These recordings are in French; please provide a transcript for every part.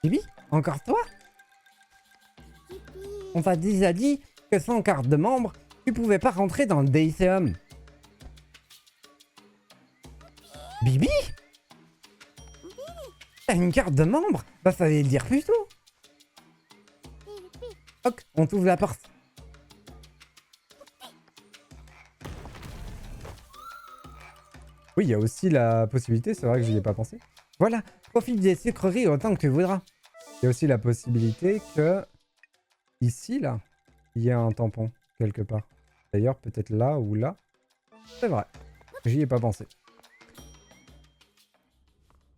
Bibi, encore toi? On t'a déjà dit que sans carte de membre, tu pouvais pas rentrer dans le Déiséum. Bibi? T'as une carte de membre? Bah fallait le dire plus tôt. Ok, on t'ouvre la porte. Oui, il y a aussi la possibilité, c'est vrai que j'y ai pas pensé. Voilà, profite des sucreries autant que tu voudras. Il y a aussi la possibilité que, ici, là, il y a un tampon, quelque part. D'ailleurs, peut-être là ou là. C'est vrai, j'y ai pas pensé.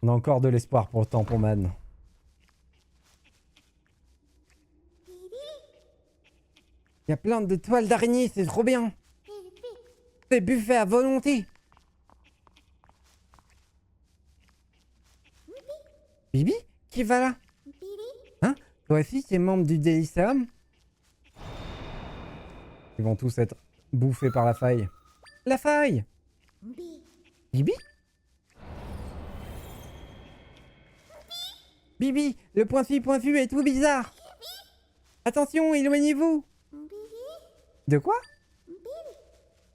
On a encore de l'espoir pour le tampon man. Il y a plein de toiles d'araignée, c'est trop bien. C'est buffet à volonté. Bibi? Qui va là? Hein? Toi aussi, t'es membre du Déliceum? Ils vont tous être bouffés par la faille. La faille! Bibi? Bibi, le pointu est tout bizarre. Attention, éloignez-vous. De quoi?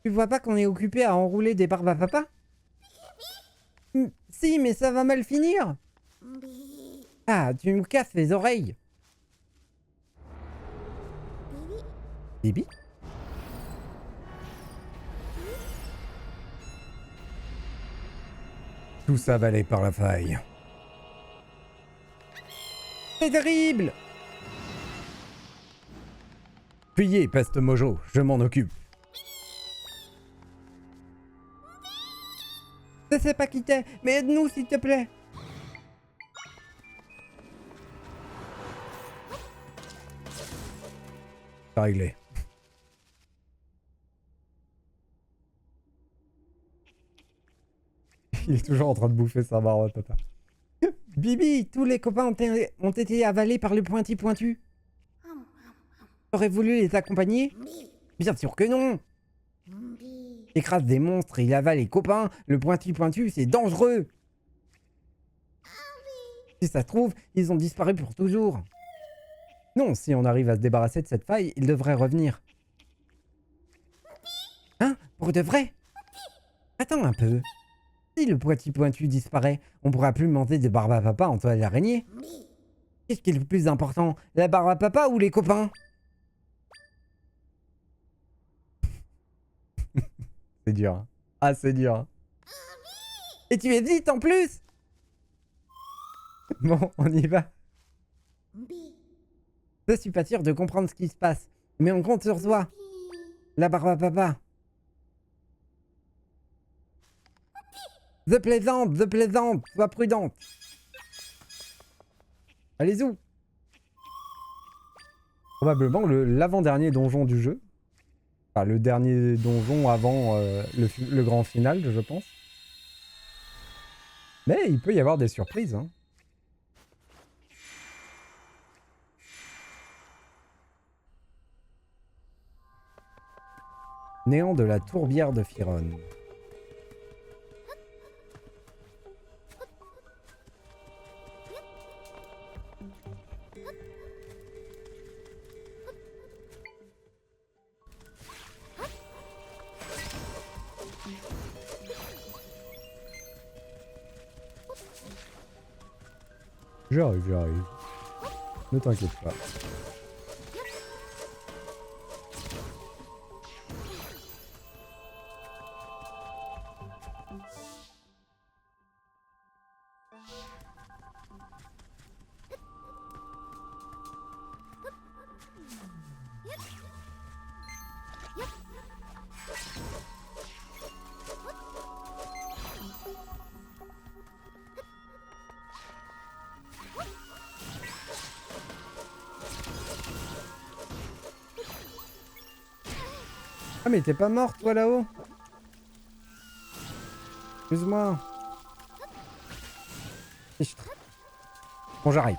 Tu vois pas qu'on est occupé à enrouler des barbes à papa? Si, mais ça va mal finir. Ah, tu me casses les oreilles. Bibi? Tous avalés par la faille. C'est terrible! Fuyez, peste mojo, je m'en occupe. Je sais pas qui t'es, mais aide-nous s'il te plaît. C'est réglé. Il est toujours en train de bouffer sa barbe, papa. Bibi, tous les copains ont été avalés par le pointu. T'aurais voulu les accompagner? Bien sûr que non. Écrase des monstres et il avale les copains. Le pointu, c'est dangereux. Si ça se trouve, ils ont disparu pour toujours. Non, si on arrive à se débarrasser de cette faille, ils devraient revenir. Hein? Pour de vrai? Attends un peu. Si le pointu disparaît, on pourra plus manger des barbes à papa en toile d'araignée. Qu'est-ce qui est le plus important? La barbe à papa ou les copains? C'est dur. Hein. Ah, c'est dur. Hein. Et tu hésites en plus? Bon, on y va. Je suis pas sûr de comprendre ce qui se passe, mais on compte sur toi. La barbe à papa. Je plaisante, sois prudente. Allez-y. Probablement l'avant-dernier donjon du jeu. Enfin, le dernier donjon avant le grand final, je pense. Mais il peut y avoir des surprises. Hein. Néant de la tourbière de Firon. J'arrive. Ne t'inquiète pas. Ah mais t'es pas morte toi là-haut? Excuse-moi. Bon j'arrive.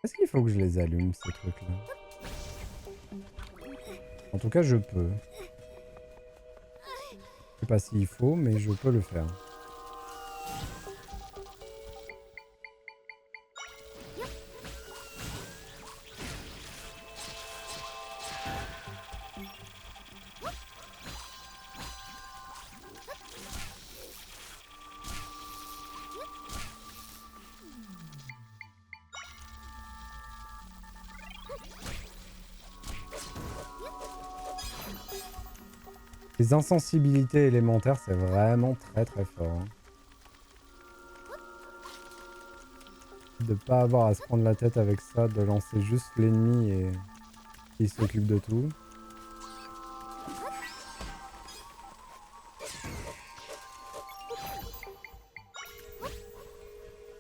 Est-ce qu'il faut que je les allume, ces trucs-là? En tout cas, je peux. Je sais pas s'il faut, mais je peux le faire. Les insensibilités élémentaires, c'est vraiment très très fort. Hein. De pas avoir à se prendre la tête avec ça, de lancer juste l'ennemi et il s'occupe de tout.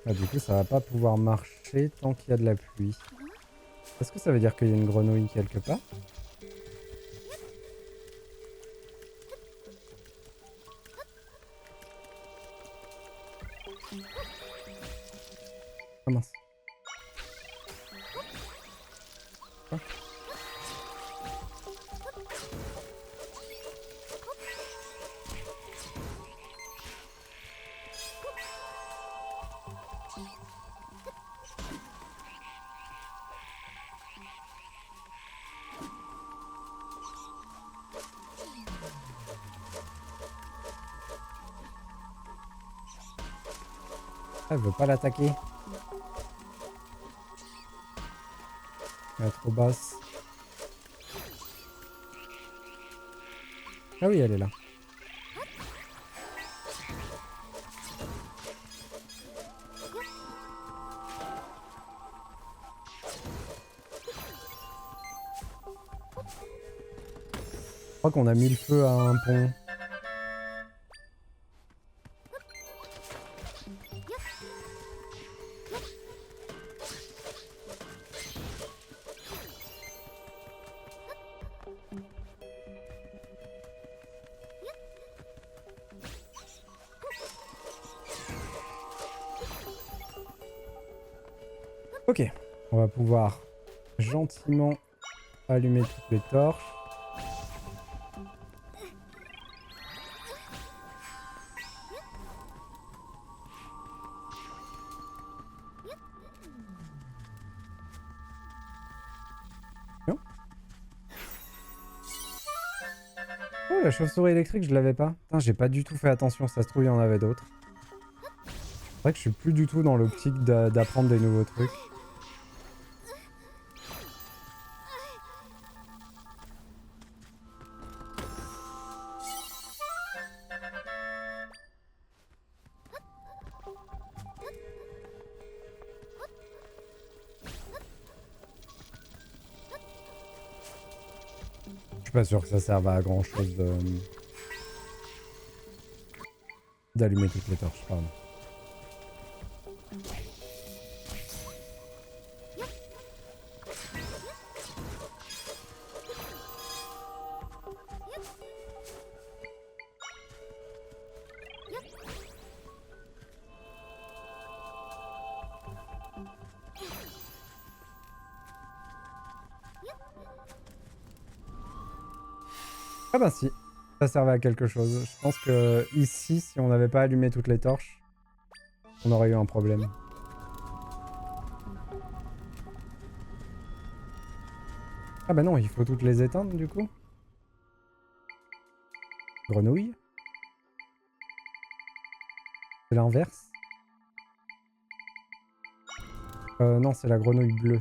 Ah, du coup, ça va pas pouvoir marcher tant qu'il y a de la pluie. Est-ce que ça veut dire qu'il y a une grenouille quelque part? Ah mince. Ah. Elle veut pas l'attaquer. Elle est trop basse. Ah oui, elle est là. Je crois qu'on a mis le feu à un pont. Ok, on va pouvoir gentiment allumer toutes les torches. Non. Oh, la chauve-souris électrique, je l'avais pas. Putain, j'ai pas du tout fait attention, ça se trouve, il y en avait d'autres. C'est vrai que je suis plus du tout dans l'optique d'apprendre des nouveaux trucs. Je suis pas sûr que ça serve à grand chose d'allumer toutes les torches, pardon. Ah bah si, ça servait à quelque chose. Je pense que ici, si on n'avait pas allumé toutes les torches, on aurait eu un problème. Ah bah non, il faut toutes les éteindre du coup. Grenouille. C'est l'inverse. Non, c'est la grenouille bleue.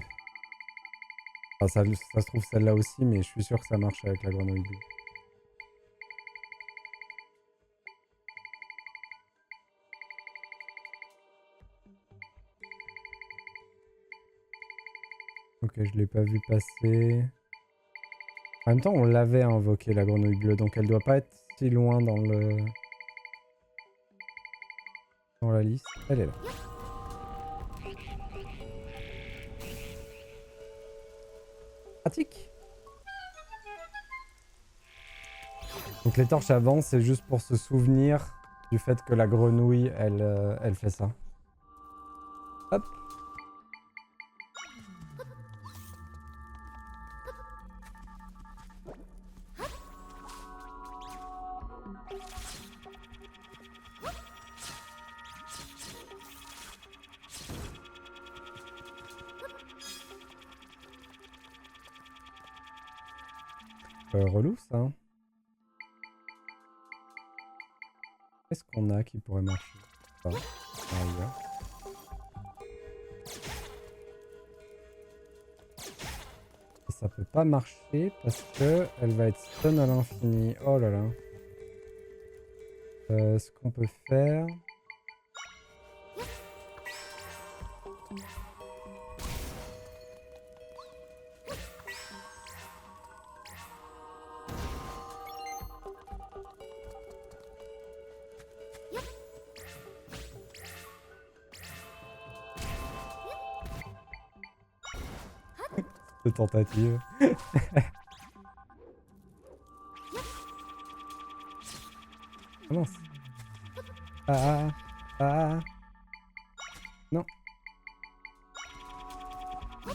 Enfin, ça se trouve celle-là aussi, mais je suis sûr que ça marche avec la grenouille bleue. Ok, je l'ai pas vu passer. En même temps, on l'avait invoqué, la grenouille bleue, donc elle doit pas être si loin dans la liste. Elle est là. Pratique. Donc les torches avancent, c'est juste pour se souvenir du fait que la grenouille, elle fait ça. Hop. Relou ça. Hein. Qu'est-ce qu'on a qui pourrait marcher? Pas. Ailleurs. Et ça peut pas marcher parce que elle va être stun à l'infini. Oh là là. Ce qu'on peut faire... de tentative. Ah mince. Non. Je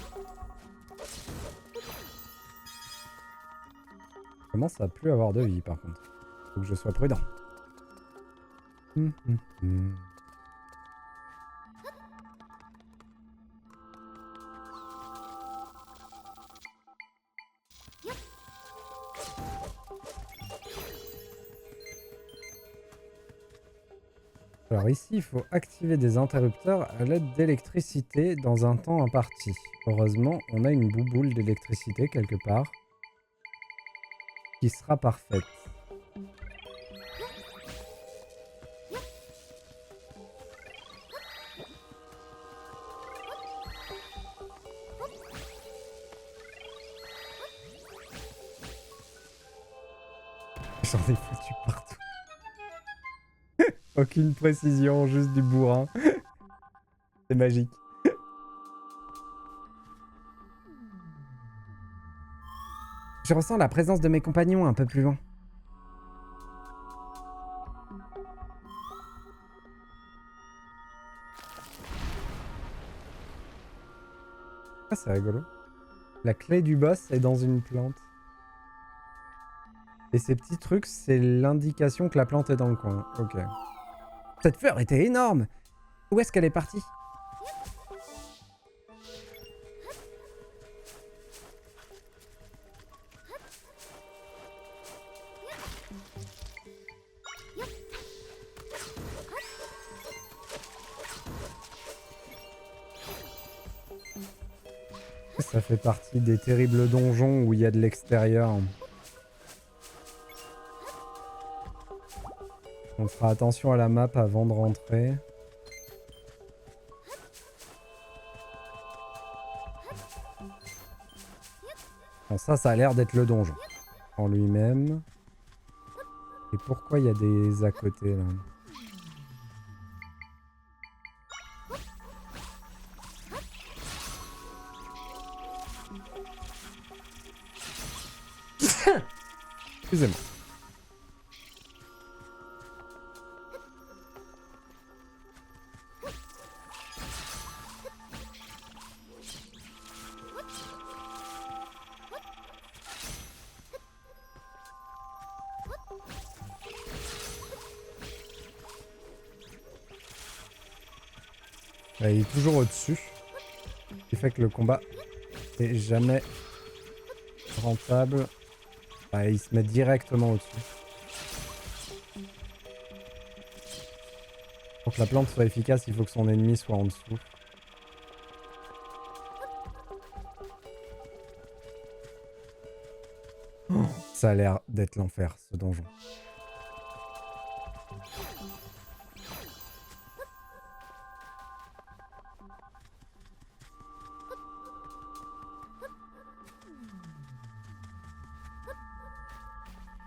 commence à plus avoir de vie par contre. Faut que je sois prudent. Alors ici, il faut activer des interrupteurs à l'aide d'électricité dans un temps imparti. Heureusement, on a une bouboule d'électricité quelque part qui sera parfaite. J'en ai foutu partout. Aucune précision, juste du bourrin. C'est magique. Je ressens la présence de mes compagnons un peu plus loin. Ah, c'est rigolo. La clé du boss est dans une plante. Et ces petits trucs, c'est l'indication que la plante est dans le coin. Ok. Cette fleur était énorme! Où est-ce qu'elle est partie? Ça fait partie des terribles donjons où il y a de l'extérieur. On fera attention à la map avant de rentrer. Bon, ça a l'air d'être le donjon en lui-même. Et pourquoi il y a des à côté là? Excusez-moi. Là, il est toujours au-dessus. Ce qui fait que le combat est jamais rentable. Ah, il se met directement au-dessus. Pour que la plante soit efficace, il faut que son ennemi soit en dessous. Oh, ça a l'air d'être l'enfer, ce donjon.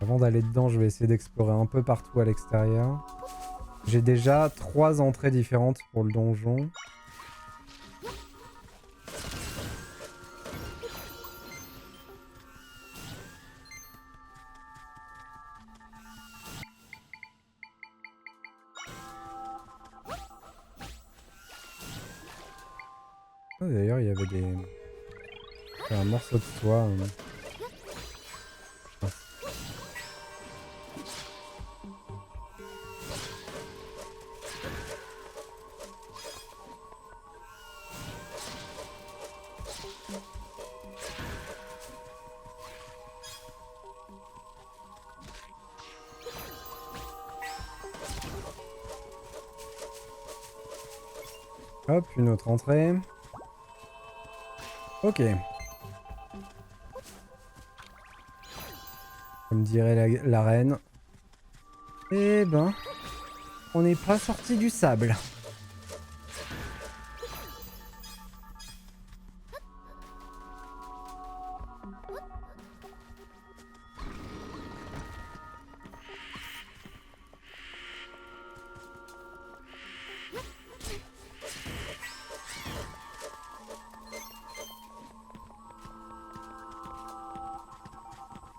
Avant d'aller dedans, je vais essayer d'explorer un peu partout à l'extérieur. J'ai déjà 3 entrées différentes pour le donjon. Oh, d'ailleurs, il y avait des... un morceau de soie. Hop, une autre entrée. Ok. Comme dirait la reine. Eh ben, on n'est pas sorti du sable.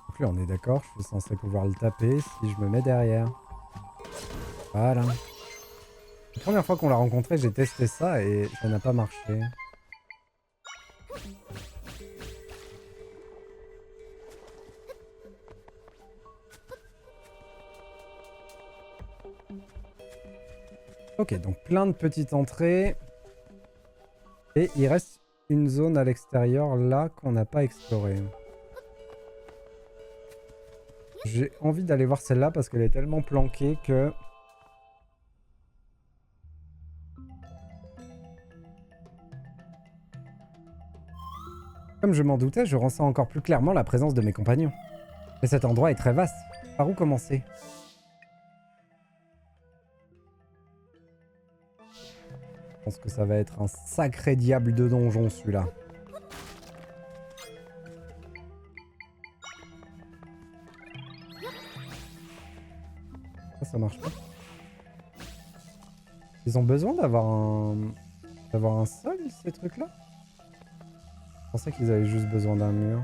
Donc là, on est d'accord, je suis censé pouvoir le taper si je me mets derrière. Voilà. La première fois qu'on l'a rencontré, j'ai testé ça et ça n'a pas marché. Ok, donc plein de petites entrées. Et il reste une zone à l'extérieur là qu'on n'a pas explorée. J'ai envie d'aller voir celle-là parce qu'elle est tellement planquée que... Comme je m'en doutais, je ressens encore plus clairement la présence de mes compagnons. Mais cet endroit est très vaste. Par où commencer? Je pense que ça va être un sacré diable de donjon celui-là. Ça marche pas. Ils ont besoin d'avoir un sol, ces trucs-là? Je pensais qu'ils avaient juste besoin d'un mur.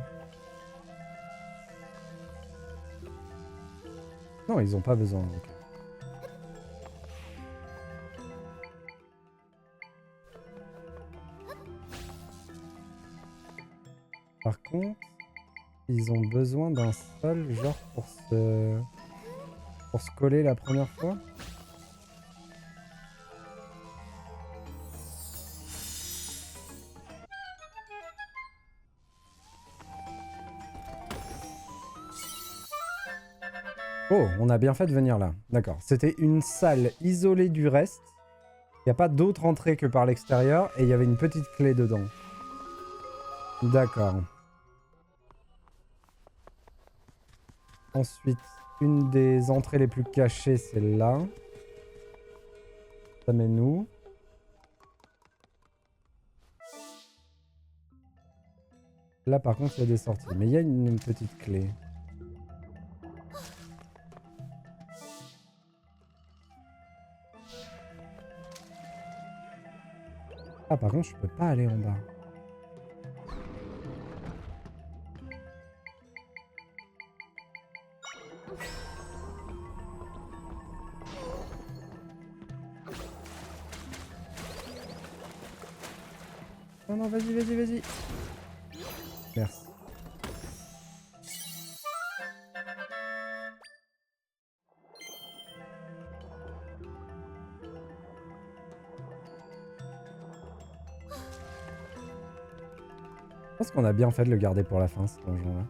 Non, ils ont pas besoin. Okay. Par contre, ils ont besoin d'un sol, genre pour se coller la première fois. Oh, on a bien fait de venir là. D'accord. C'était une salle isolée du reste. Il n'y a pas d'autre entrée que par l'extérieur et il y avait une petite clé dedans. D'accord. Ensuite, une des entrées les plus cachées, c'est là. Ça mène où? Là, par contre, il y a des sorties. Mais il y a une petite clé. Ah, par contre, je peux pas aller en bas. Non, non, vas-y, vas-y, vas-y. Merci. Je pense qu'on a bien fait de le garder pour la fin, ce donjon-là.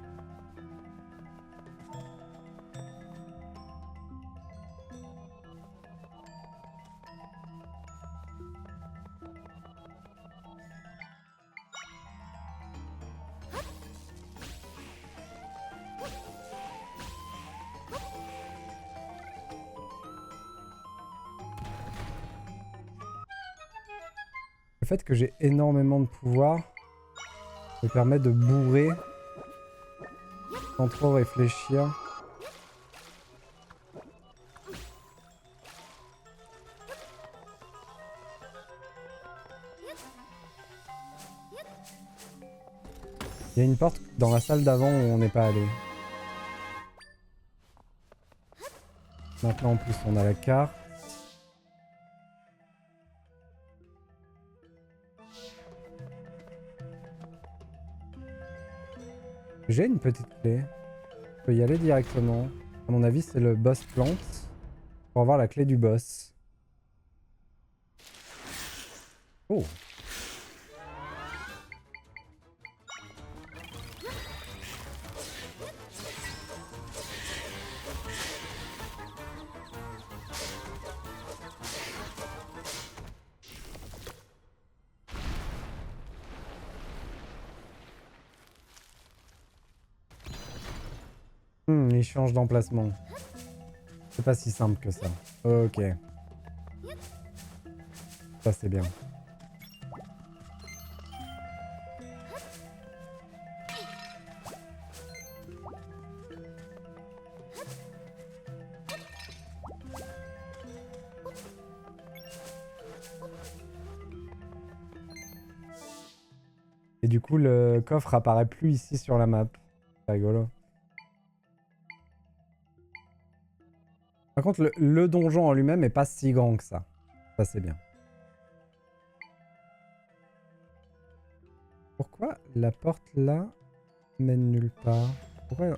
Le fait que j'ai énormément de pouvoir me permet de bourrer sans trop réfléchir. Il y a une porte dans la salle d'avant où on n'est pas allé. Maintenant en plus on a la carte. J'ai une petite clé. Je peux y aller directement. À mon avis c'est le boss plante. Pour avoir la clé du boss. Oh. change d'emplacement. C'est pas si simple que ça. Ok. Ça c'est bien. Et du coup, le coffre apparaît plus ici sur la map. C'est rigolo. Par contre, le donjon en lui-même est pas si grand que ça. Ça, c'est bien. Pourquoi la porte là mène nulle part? Pourquoi...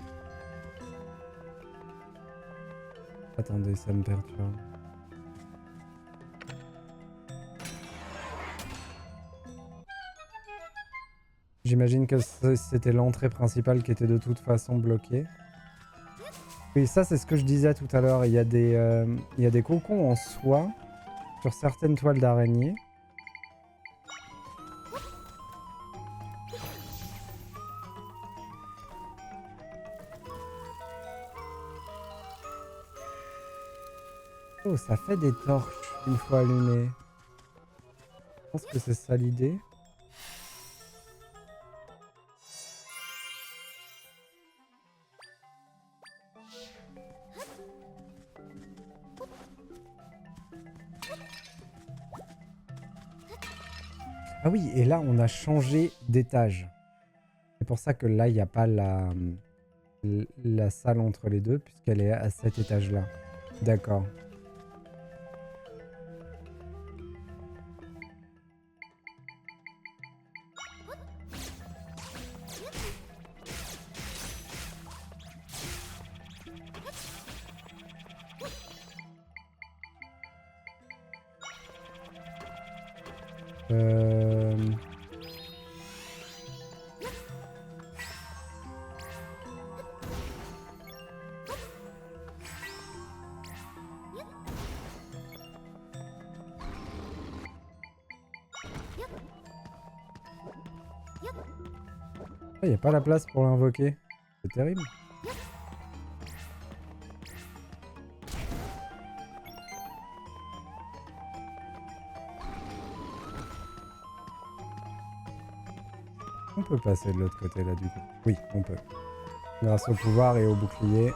Attendez, ça me perturbe. J'imagine que c'était l'entrée principale qui était de toute façon bloquée. Oui, ça c'est ce que je disais tout à l'heure. Il y a des cocons en soie sur certaines toiles d'araignée. Oh, ça fait des torches une fois allumées. Je pense que c'est ça l'idée. Ah oui, et là on a changé d'étage. C'est pour ça que là il n'y a pas la salle entre les deux, puisqu'elle est à cet étage-là. D'accord. Il n'y a pas la place pour l'invoquer. C'est terrible. On peut passer de l'autre côté là du coup. Oui, on peut. Grâce au pouvoir et au bouclier.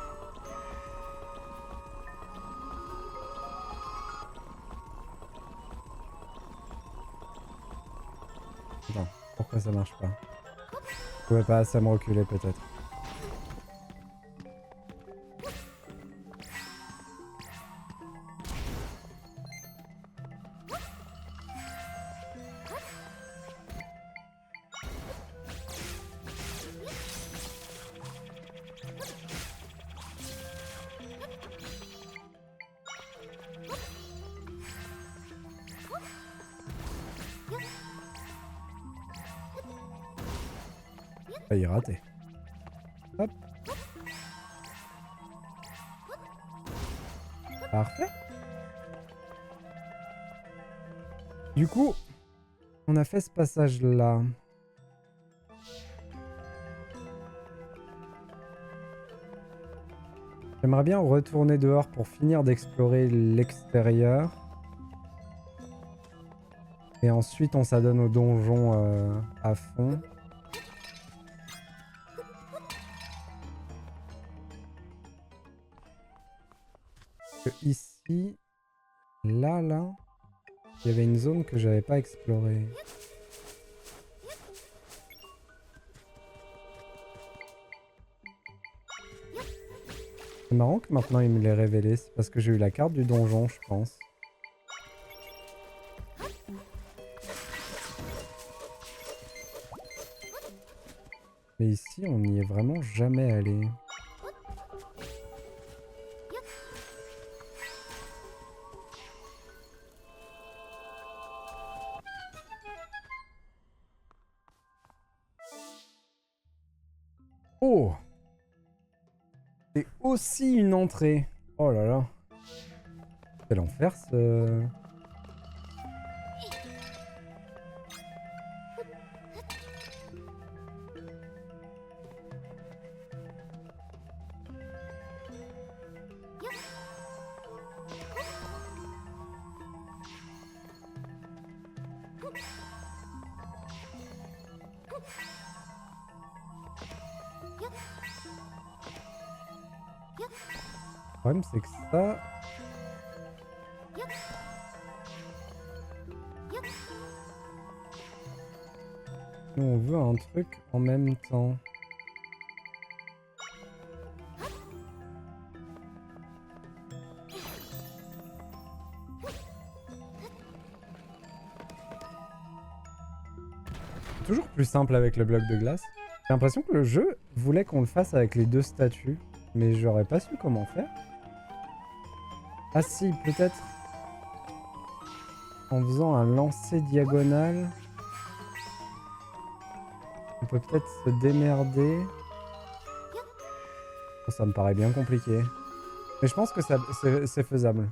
Attends, pourquoi ça marche pas? Je pouvais pas assez me reculer peut-être. Failli rater. Hop. Parfait. Du coup, on a fait ce passage-là. J'aimerais bien retourner dehors pour finir d'explorer l'extérieur. Et ensuite, on s'adonne au donjon à fond. Ici, là, il y avait une zone que j'avais pas explorée. C'est marrant que maintenant il me l'ait révélé, c'est parce que j'ai eu la carte du donjon, je pense. Mais ici, on n'y est vraiment jamais allé. Oh! C'est aussi une entrée. Oh là là. Quel enfer ce... problème, c'est que ça... Nous, on veut un truc en même temps. Toujours plus simple avec le bloc de glace. J'ai l'impression que le jeu voulait qu'on le fasse avec les 2 statues, mais j'aurais pas su comment faire. Ah si, peut-être en faisant un lancer diagonal. On peut peut-être se démerder. Oh, ça me paraît bien compliqué. Mais je pense que c'est faisable.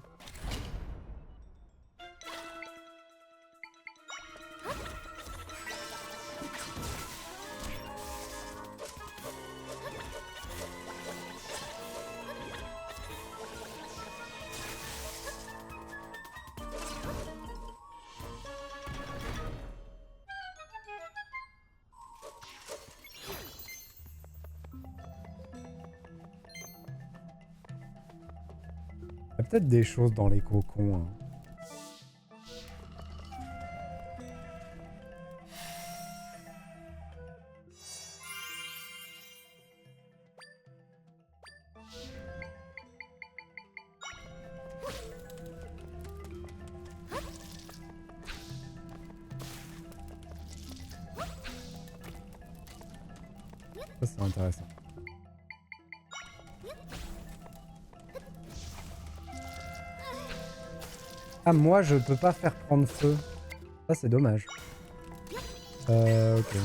Il y a peut-être des choses dans les cocons. Hein. Ça, c'est intéressant. Ah, moi, je peux pas faire prendre feu. Ça, c'est dommage. Ok.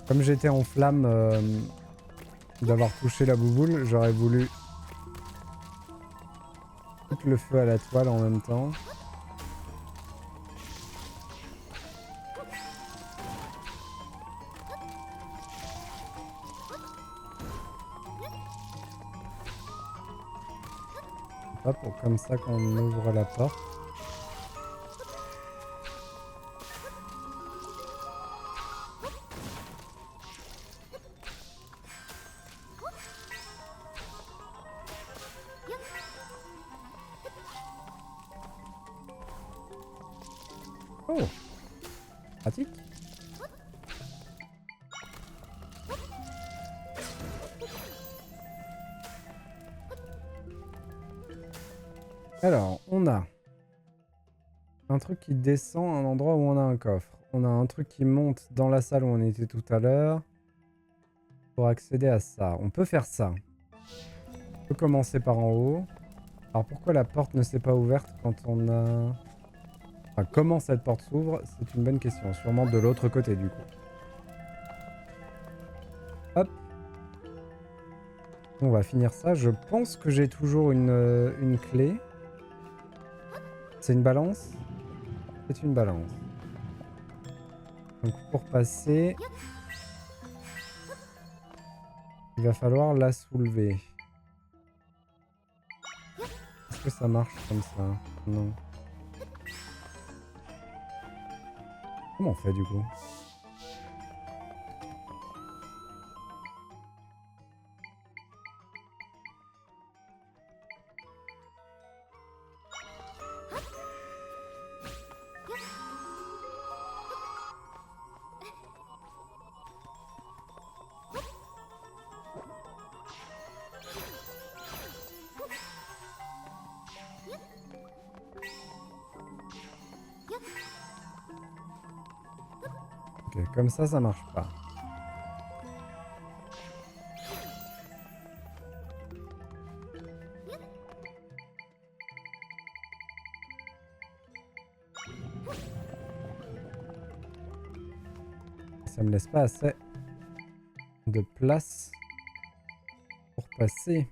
Comme j'étais en flamme d'avoir touché la bouboule, j'aurais voulu foutre le feu à la toile en même temps. Hop, comme ça qu'on ouvre la porte. Oh, pratique. Alors, on a un truc qui descend à un endroit où on a un coffre. On a un truc qui monte dans la salle où on était tout à l'heure. Pour accéder à ça. On peut faire ça. On peut commencer par en haut. Alors pourquoi la porte ne s'est pas ouverte quand on a... Enfin, comment cette porte s'ouvre, c'est une bonne question. Sûrement de l'autre côté du coup. Hop. On va finir ça. Je pense que j'ai toujours une clé. C'est une balance? C'est une balance. Donc pour passer, il va falloir la soulever. Est-ce que ça marche comme ça? Non. Comment on fait du coup? Ok, comme ça marche pas. Ça me laisse pas assez de place pour passer.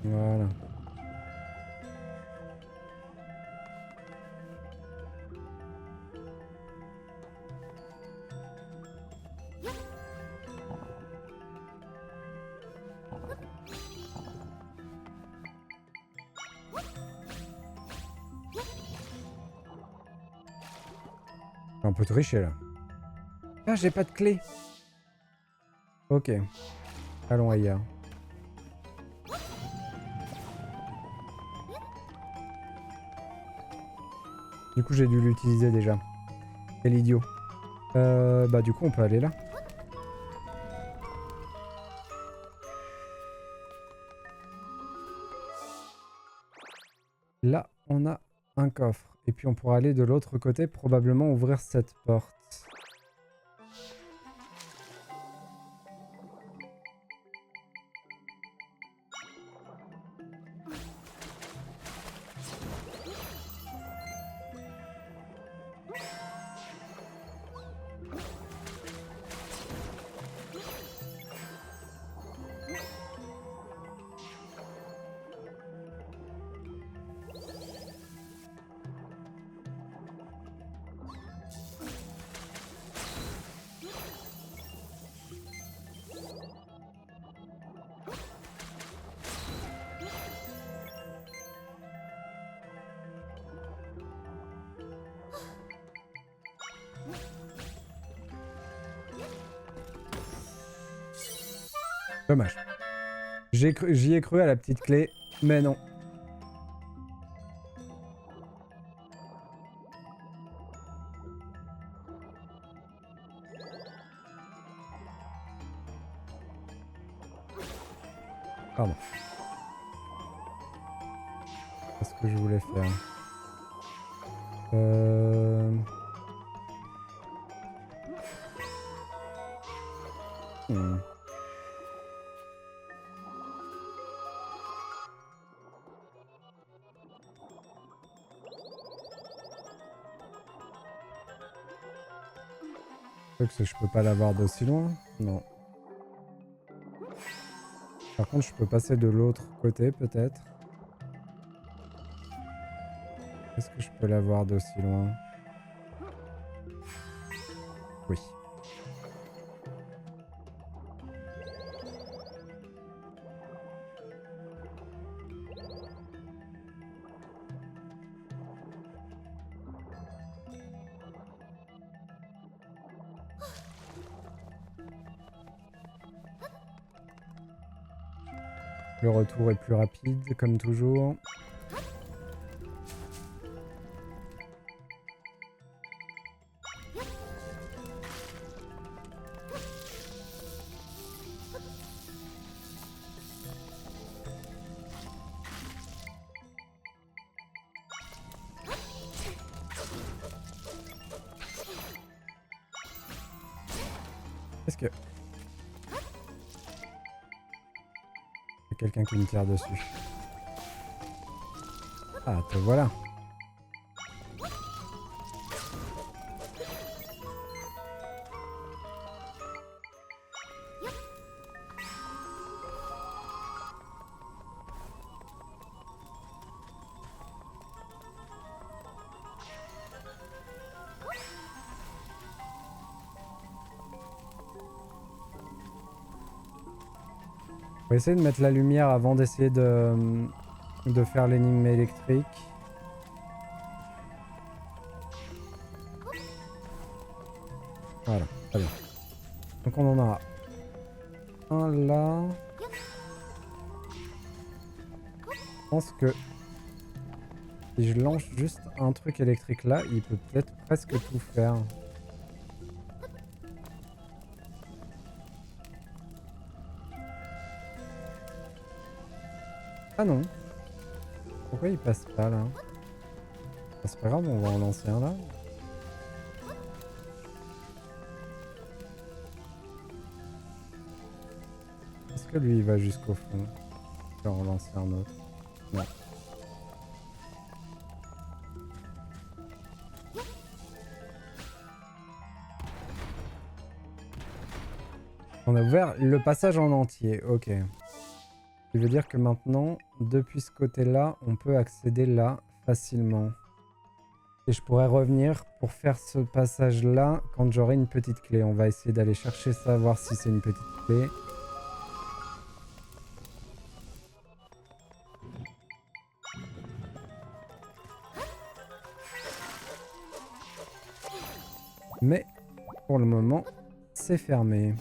Voilà. J'ai un peu triché là. Ah, j'ai pas de clé. Ok. Allons ailleurs. Du coup, j'ai dû l'utiliser déjà. Quel idiot. Bah du coup, on peut aller là. Là, on a un coffre. Et puis on pourra aller de l'autre côté, probablement ouvrir cette porte. Dommage. J'y ai cru à la petite clé, mais non. Pardon. C'est ce que je voulais faire. Hmm. Que je peux pas l'avoir d'aussi loin? Non. Par contre, je peux passer de l'autre côté, peut-être. Est-ce que je peux l'avoir d'aussi loin? Oui. Le retour est plus rapide, comme toujours. Est-ce que... Il y a quelqu'un qui me tire dessus. Ah, te voilà. On va essayer de mettre la lumière avant d'essayer de faire l'énigme électrique. Voilà, très bien. Donc on en a un là. Je pense que si je lance juste un truc électrique là, il peut peut-être presque tout faire. Ah non. Pourquoi il passe pas là? C'est pas grave, on va en lancer un là. Est-ce que lui il va jusqu'au fond? Je vais en relancer un autre. Non. On a ouvert le passage en entier, ok. Ce qui veut dire que maintenant, depuis ce côté-là, on peut accéder là facilement. Et je pourrais revenir pour faire ce passage-là quand j'aurai une petite clé. On va essayer d'aller chercher ça, voir si c'est une petite clé. Mais pour le moment, c'est fermé.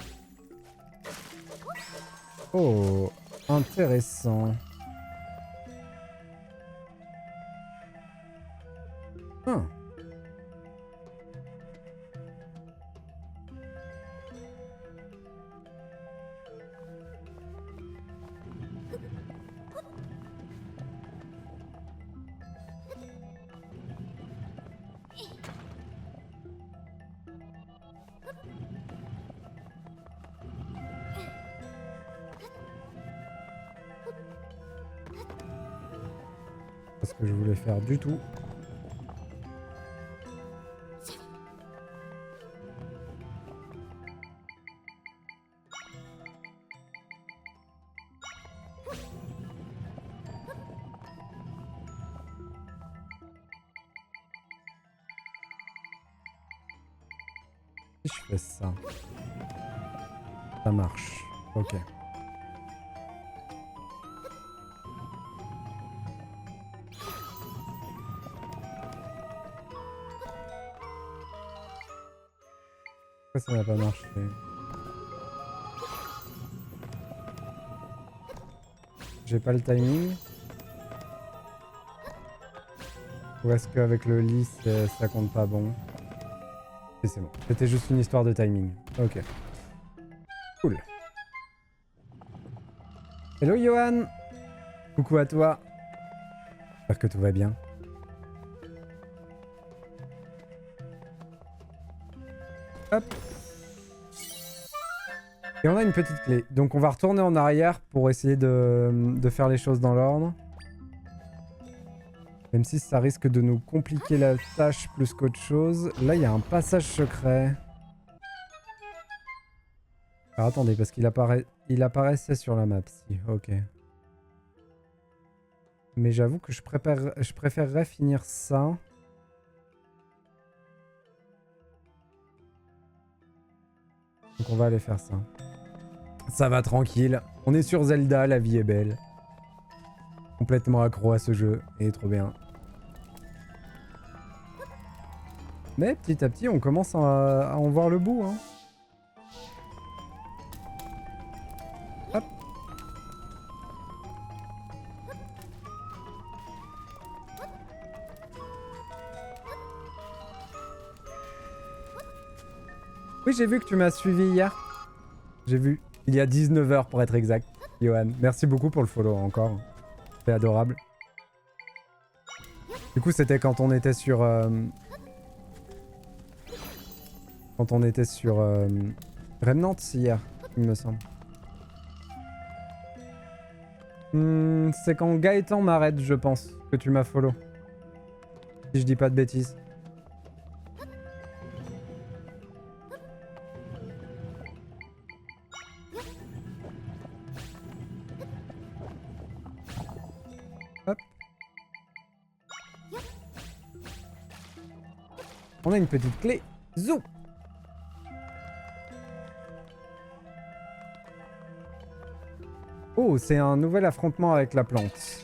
Oh, intéressant. Ah. Pas ce que je voulais faire du tout. Si je fais ça, ça marche. Ok. Pourquoi ça n'a pas marché? J'ai pas le timing? Ou est-ce qu'avec le lit ça compte pas bon? Et c'est bon. C'était juste une histoire de timing. Ok. Cool. Hello Johan! Coucou à toi. J'espère que tout va bien. Hop. Et on a une petite clé. Donc on va retourner en arrière pour essayer de faire les choses dans l'ordre. Même si ça risque de nous compliquer la tâche plus qu'autre chose. Là, il y a un passage secret. Alors attendez, parce qu'il apparaissait sur la map. Si, ok. Mais j'avoue que je préférerais finir ça. Donc on va aller faire ça. Ça va tranquille. On est sur Zelda, la vie est belle. Complètement accro à ce jeu. Et trop bien. Mais petit à petit, on commence à en voir le bout. Hein. Hop. Oui, j'ai vu que tu m'as suivi hier. J'ai vu. Il y a 19 h pour être exact. Johan, merci beaucoup pour le follow encore. C'est adorable. Du coup, c'était quand on était sur... Quand on était sur... Remnant hier, il me semble. C'est quand Gaëtan m'arrête, je pense, que tu m'as follow. Si je dis pas de bêtises. Hop. On a une petite clé. Zou. Oh, c'est un nouvel affrontement avec la plante.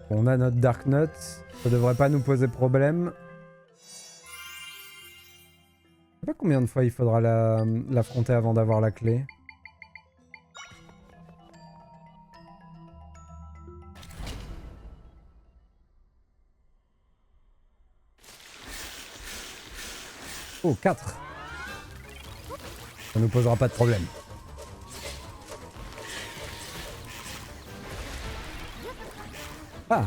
On a notre Dark Nut. Ça devrait pas nous poser problème. Je sais pas combien de fois il faudra l'affronter avant d'avoir la clé. Oh, 4. Ça nous posera pas de problème. Ah,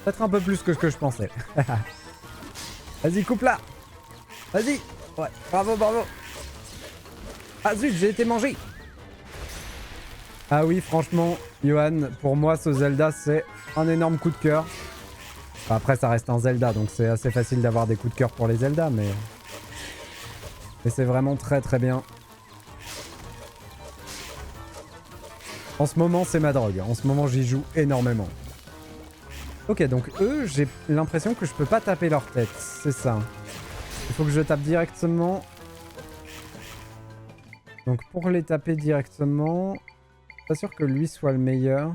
peut-être un peu plus que ce que je pensais. Vas-y, coupe là. Vas-y. Ouais, bravo, bravo. Ah zut, j'ai été mangé. Ah oui, franchement, Johan, pour moi, ce Zelda, c'est un énorme coup de cœur. Enfin, après, ça reste un Zelda, donc c'est assez facile d'avoir des coups de cœur pour les Zelda, mais c'est vraiment très très bien. En ce moment, c'est ma drogue. En ce moment, j'y joue énormément. Ok, donc eux, j'ai l'impression que je peux pas taper leur tête. C'est ça. Il faut que je tape directement. Donc pour les taper directement, pas sûr que lui soit le meilleur.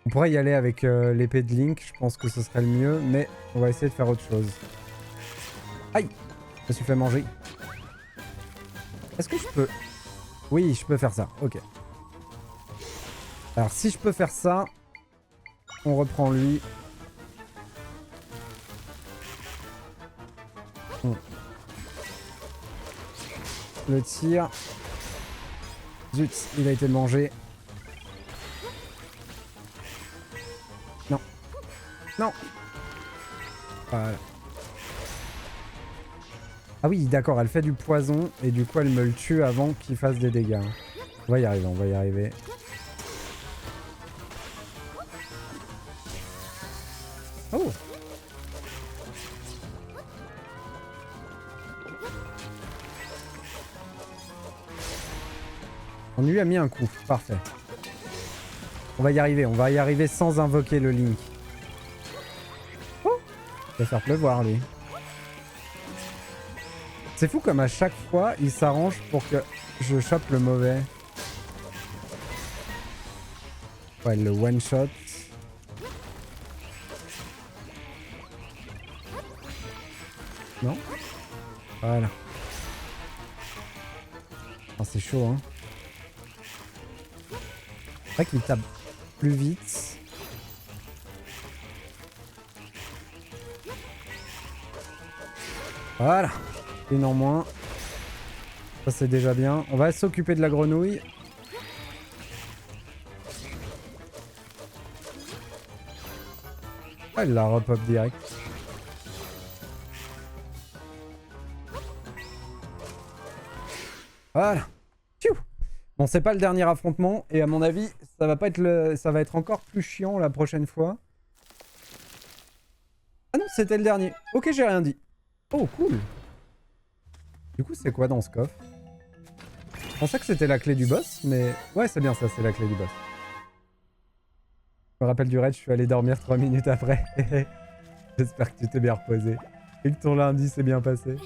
On pourrait y aller avec l'épée de Link, je pense que ce serait le mieux, mais on va essayer de faire autre chose. Aïe! Je me suis fait manger. Est-ce que je peux... Oui, je peux faire ça. Ok. Alors, si je peux faire ça, on reprend lui. Le tir. Zut, il a été mangé. Non. Non. Voilà. Ah oui, d'accord, elle fait du poison et du coup elle me le tue avant qu'il fasse des dégâts. On va y arriver, on va y arriver. Oh! On lui a mis un coup, parfait. On va y arriver sans invoquer le Link. Oh! Il va faire pleuvoir lui. C'est fou comme à chaque fois, il s'arrange pour que je chope le mauvais. Ouais, le one shot. Non? Voilà. Oh, c'est chaud, hein. C'est vrai qu'il tape plus vite. Voilà. Une en moins. Ça, c'est déjà bien. On va s'occuper de la grenouille. Ah, il la repop direct. Voilà. Pfiou. Bon, c'est pas le dernier affrontement. Et à mon avis, ça va pas être ça va être encore plus chiant la prochaine fois. Ah non, c'était le dernier. Ok, j'ai rien dit. Oh, cool. Du coup, c'est quoi dans ce coffre? Je pensais que c'était la clé du boss, mais... Ouais, c'est bien ça, c'est la clé du boss. Je me rappelle du raid, je suis allé dormir 3 minutes après. J'espère que tu t'es bien reposé. Et que ton lundi s'est bien passé.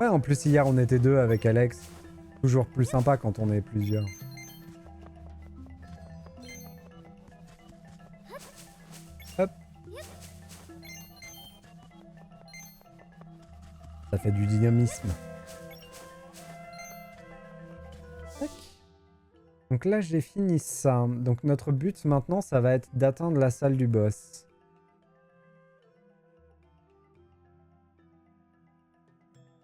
Ouais, en plus hier on était deux avec Alex. Toujours plus sympa quand on est plusieurs. Hop. Ça fait du dynamisme. Tac. Donc là j'ai fini ça. Donc notre but maintenant ça va être d'atteindre la salle du boss.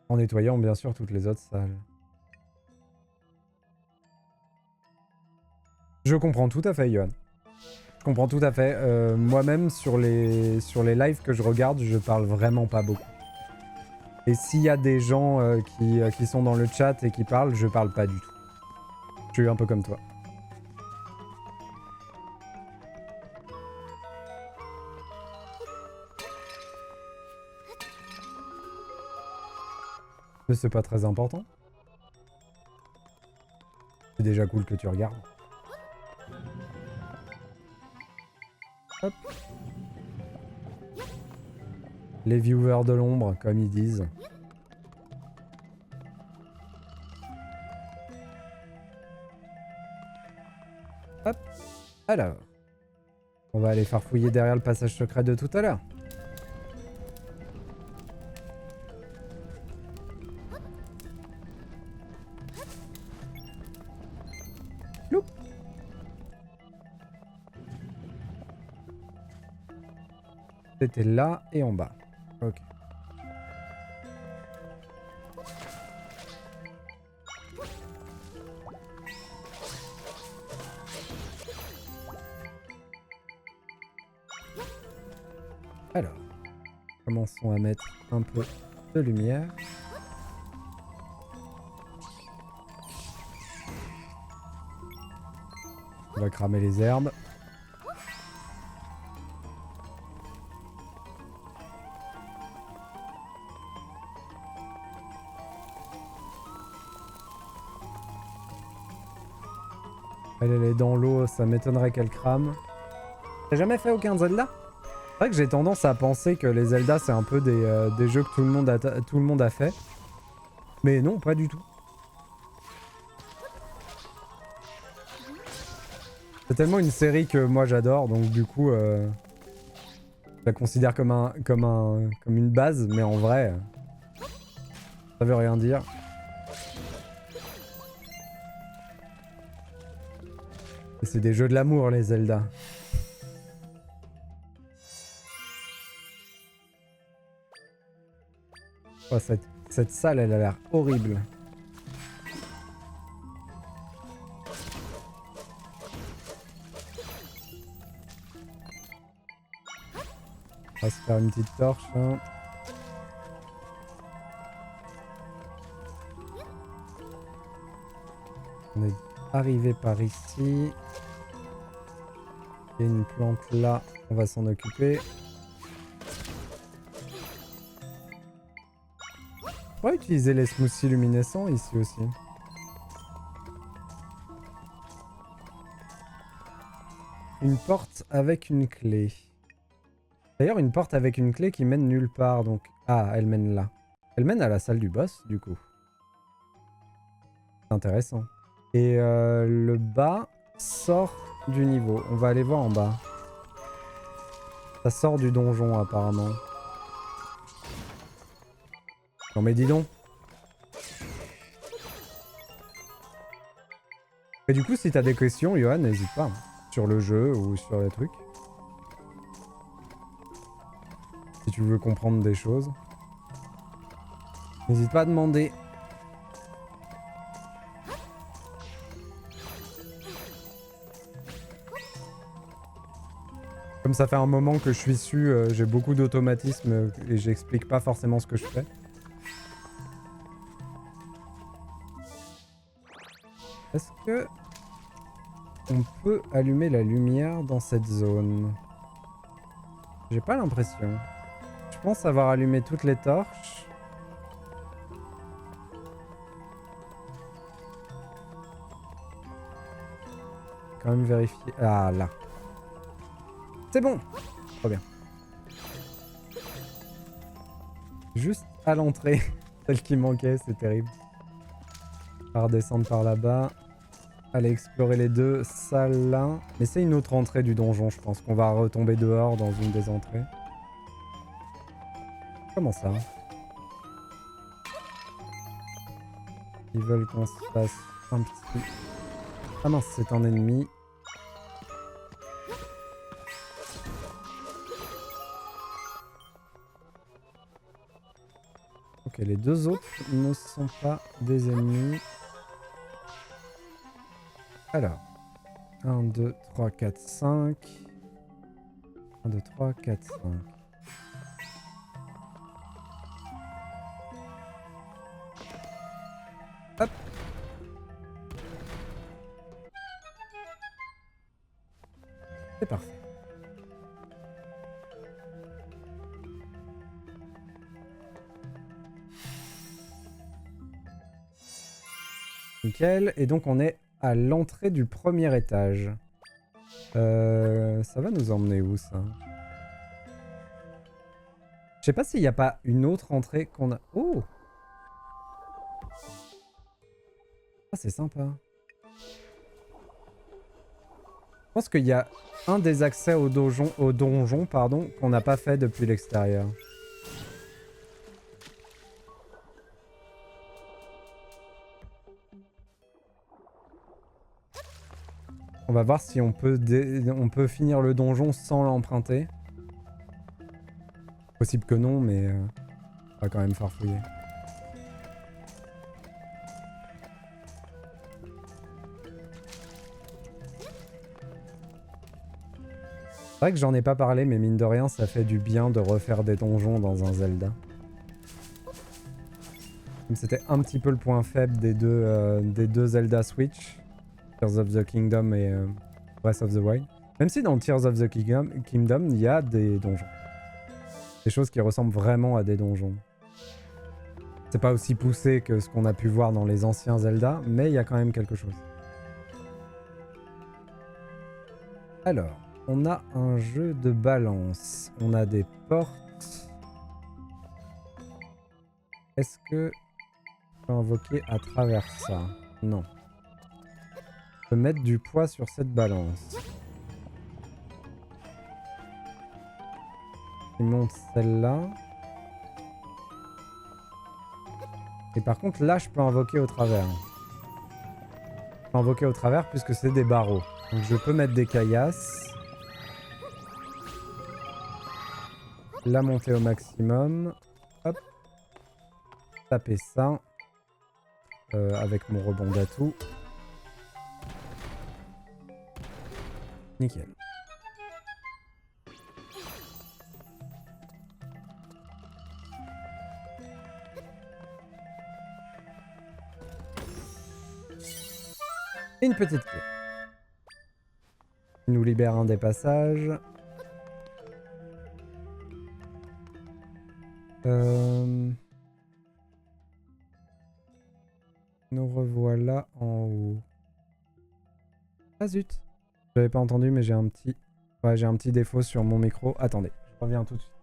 En nettoyant bien sûr toutes les autres salles. Je comprends tout à fait, Yohan. Je comprends tout à fait. Moi-même, sur les lives que je regarde, je parle vraiment pas beaucoup. Et s'il y a des gens qui sont dans le chat et qui parlent, je parle pas du tout. Je suis un peu comme toi. Mais c'est pas très important. C'est déjà cool que tu regardes. Hop. Les viewers de l'ombre, comme ils disent. Hop. Alors. On va aller farfouiller derrière le passage secret de tout à l'heure. C'était là et en bas. Ok. Alors, commençons à mettre un peu de lumière. On va cramer les herbes. Elle est dans l'eau, ça m'étonnerait qu'elle crame. T'as jamais fait aucun Zelda? C'est vrai que j'ai tendance à penser que les Zelda c'est un peu des jeux que tout le monde a fait. Mais non, pas du tout. C'est tellement une série que moi j'adore, donc du coup, je la considère comme une base, mais en vrai, ça veut rien dire. Et c'est des jeux de l'amour, les Zelda. Oh, cette salle, elle a l'air horrible. On va se faire une petite torche. Hein. On est arrivé par ici. Il y a une plante là, on va s'en occuper. On va utiliser les smoothies luminescents ici aussi. Une porte avec une clé. D'ailleurs, une porte avec une clé qui mène nulle part, donc... Ah, elle mène là. Elle mène à la salle du boss, du coup. C'est intéressant. Et le bas sort du niveau. On va aller voir en bas. Ça sort du donjon, apparemment. Non mais dis donc. Et du coup, si t'as des questions, Johan, n'hésite pas. Sur le jeu ou sur les trucs. Si tu veux comprendre des choses. N'hésite pas à demander. Comme ça fait un moment que je suis dessus, j'ai beaucoup d'automatismes et j'explique pas forcément ce que je fais. Est-ce que on peut allumer la lumière dans cette zone? J'ai pas l'impression. Je pense avoir allumé toutes les torches. Quand même vérifier. Ah là. C'est bon. Trop bien. Juste à l'entrée. Celle qui manquait, c'est terrible. On va redescendre par là-bas. Aller explorer les deux salles là. Mais c'est une autre entrée du donjon, je pense. Qu'on va retomber dehors dans une des entrées. Comment ça? Ils veulent qu'on se fasse un petit... Ah mince, c'est un ennemi. Ok, les deux autres ne sont pas des ennemis. Alors, 1, 2, 3, 4, 5. 1, 2, 3, 4, 5. Hop. C'est parfait. Nickel. Et donc on est à l'entrée du premier étage. Ça va nous emmener où ça? Je sais pas s'il n'y a pas une autre entrée qu'on a... Oh! Ah, c'est sympa. Je pense qu'il y a un des accès au donjon pardon, qu'on n'a pas fait depuis l'extérieur. On va voir si on peut finir le donjon sans l'emprunter. Possible que non, mais on va quand même farfouiller. C'est vrai que j'en ai pas parlé, mais mine de rien, ça fait du bien de refaire des donjons dans un Zelda. C'était un petit peu le point faible des deux Zelda Switch, Tears of the Kingdom et Breath of the Wild. Même si dans Tears of the Kingdom, il y a des donjons. Des choses qui ressemblent vraiment à des donjons. C'est pas aussi poussé que ce qu'on a pu voir dans les anciens Zelda, mais il y a quand même quelque chose. Alors, on a un jeu de balance. On a des portes. Est-ce que je peux invoquer à travers ça? Non. Je peux mettre du poids sur cette balance. Il monte celle-là. Et par contre, là, je peux invoquer au travers. Je peux invoquer au travers puisque c'est des barreaux. Donc je peux mettre des caillasses. La monter au maximum. Hop. Taper ça. Avec mon rebond d'atout. Nickel. Et une petite clé. Il nous libère un des passages. Nous revoilà en haut. Ah zut. J'avais pas entendu mais j'ai un petit... Ouais, j'ai un petit défaut sur mon micro. Attendez, je reviens tout de suite.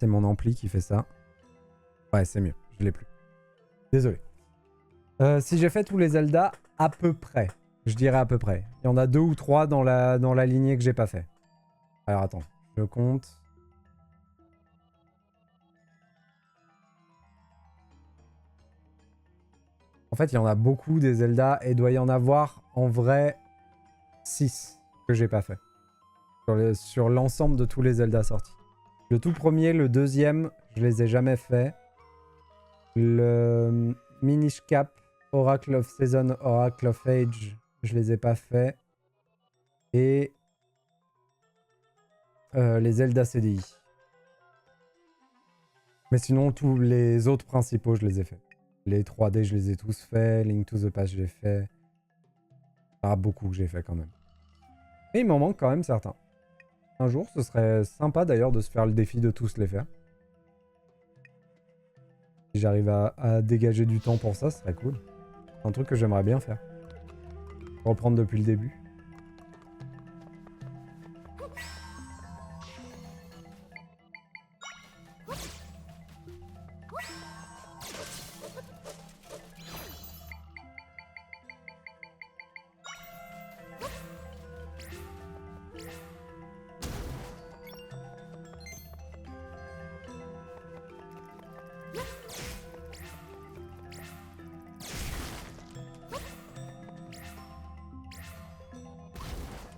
C'est mon ampli qui fait ça. Ouais, c'est mieux. Je l'ai plus. Désolé. Si j'ai fait tous les Zelda, à peu près. Je dirais à peu près. Il y en a 2 ou 3 dans la lignée que j'ai pas fait. Alors attends, je compte. En fait, il y en a beaucoup des Zelda et il doit y en avoir en vrai 6 que j'ai pas fait. Sur l'ensemble de tous les Zelda sortis. Le tout premier, le deuxième, je les ai jamais fait. Le Minish Cap, Oracle of Season, Oracle of Age, je les ai pas fait. Et les Zelda CDI. Mais sinon, tous les autres principaux, je les ai faits. Les 3D, je les ai tous faits. Link to the Past, je l'ai fait. Ah, beaucoup que j'ai fait quand même. Et il m'en manque quand même certains. Un jour, ce serait sympa d'ailleurs de se faire le défi de tous les faire. Si j'arrive à dégager du temps pour ça, ce serait cool. C'est un truc que j'aimerais bien faire. Reprendre depuis le début.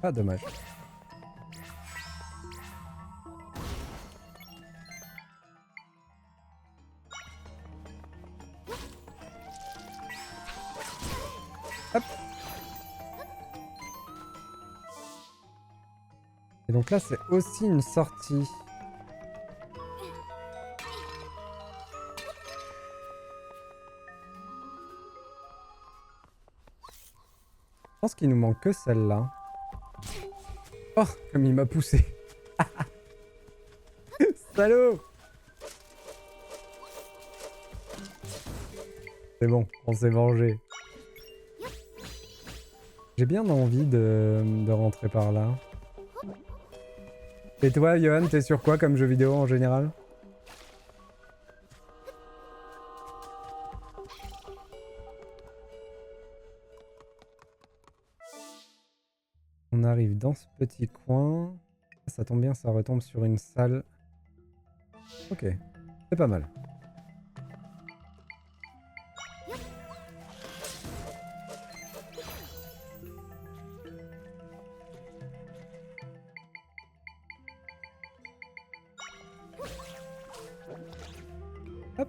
Ah, dommage. Hop. Et donc là, c'est aussi une sortie. Je pense qu'il nous manque que celle-là. Oh, comme il m'a poussé. Salaud! C'est bon, on s'est vengé. J'ai bien envie de rentrer par là. Et toi, Johan, t'es sur quoi comme jeu vidéo en général? On arrive dans ce petit coin. Ça tombe bien, ça retombe sur une salle. Ok, c'est pas mal. Hop.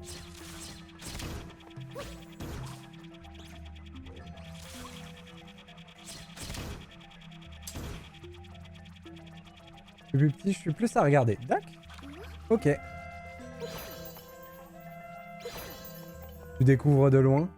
Je suis plus petit, je suis plus à regarder. Dac. Ok. Tu découvres de loin.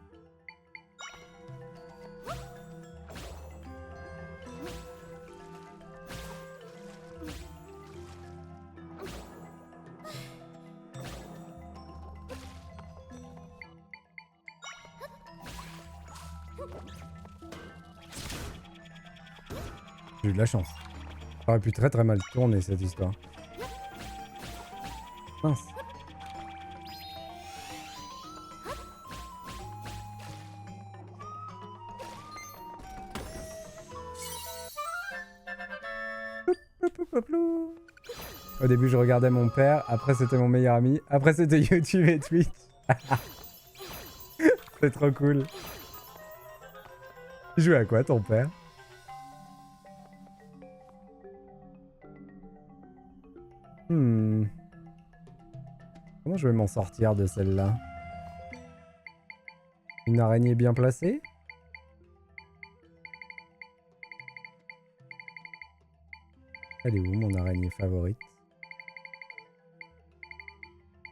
J'ai eu de la chance. Ça aurait pu très mal tourner cette histoire. Mince. Poplou. Au début, je regardais mon père. Après, c'était mon meilleur ami. Après, c'était YouTube et Twitch. C'est trop cool. Tu jouais à quoi, ton père? Comment je vais m'en sortir de celle-là? Une araignée bien placée? Elle est où, mon araignée favorite?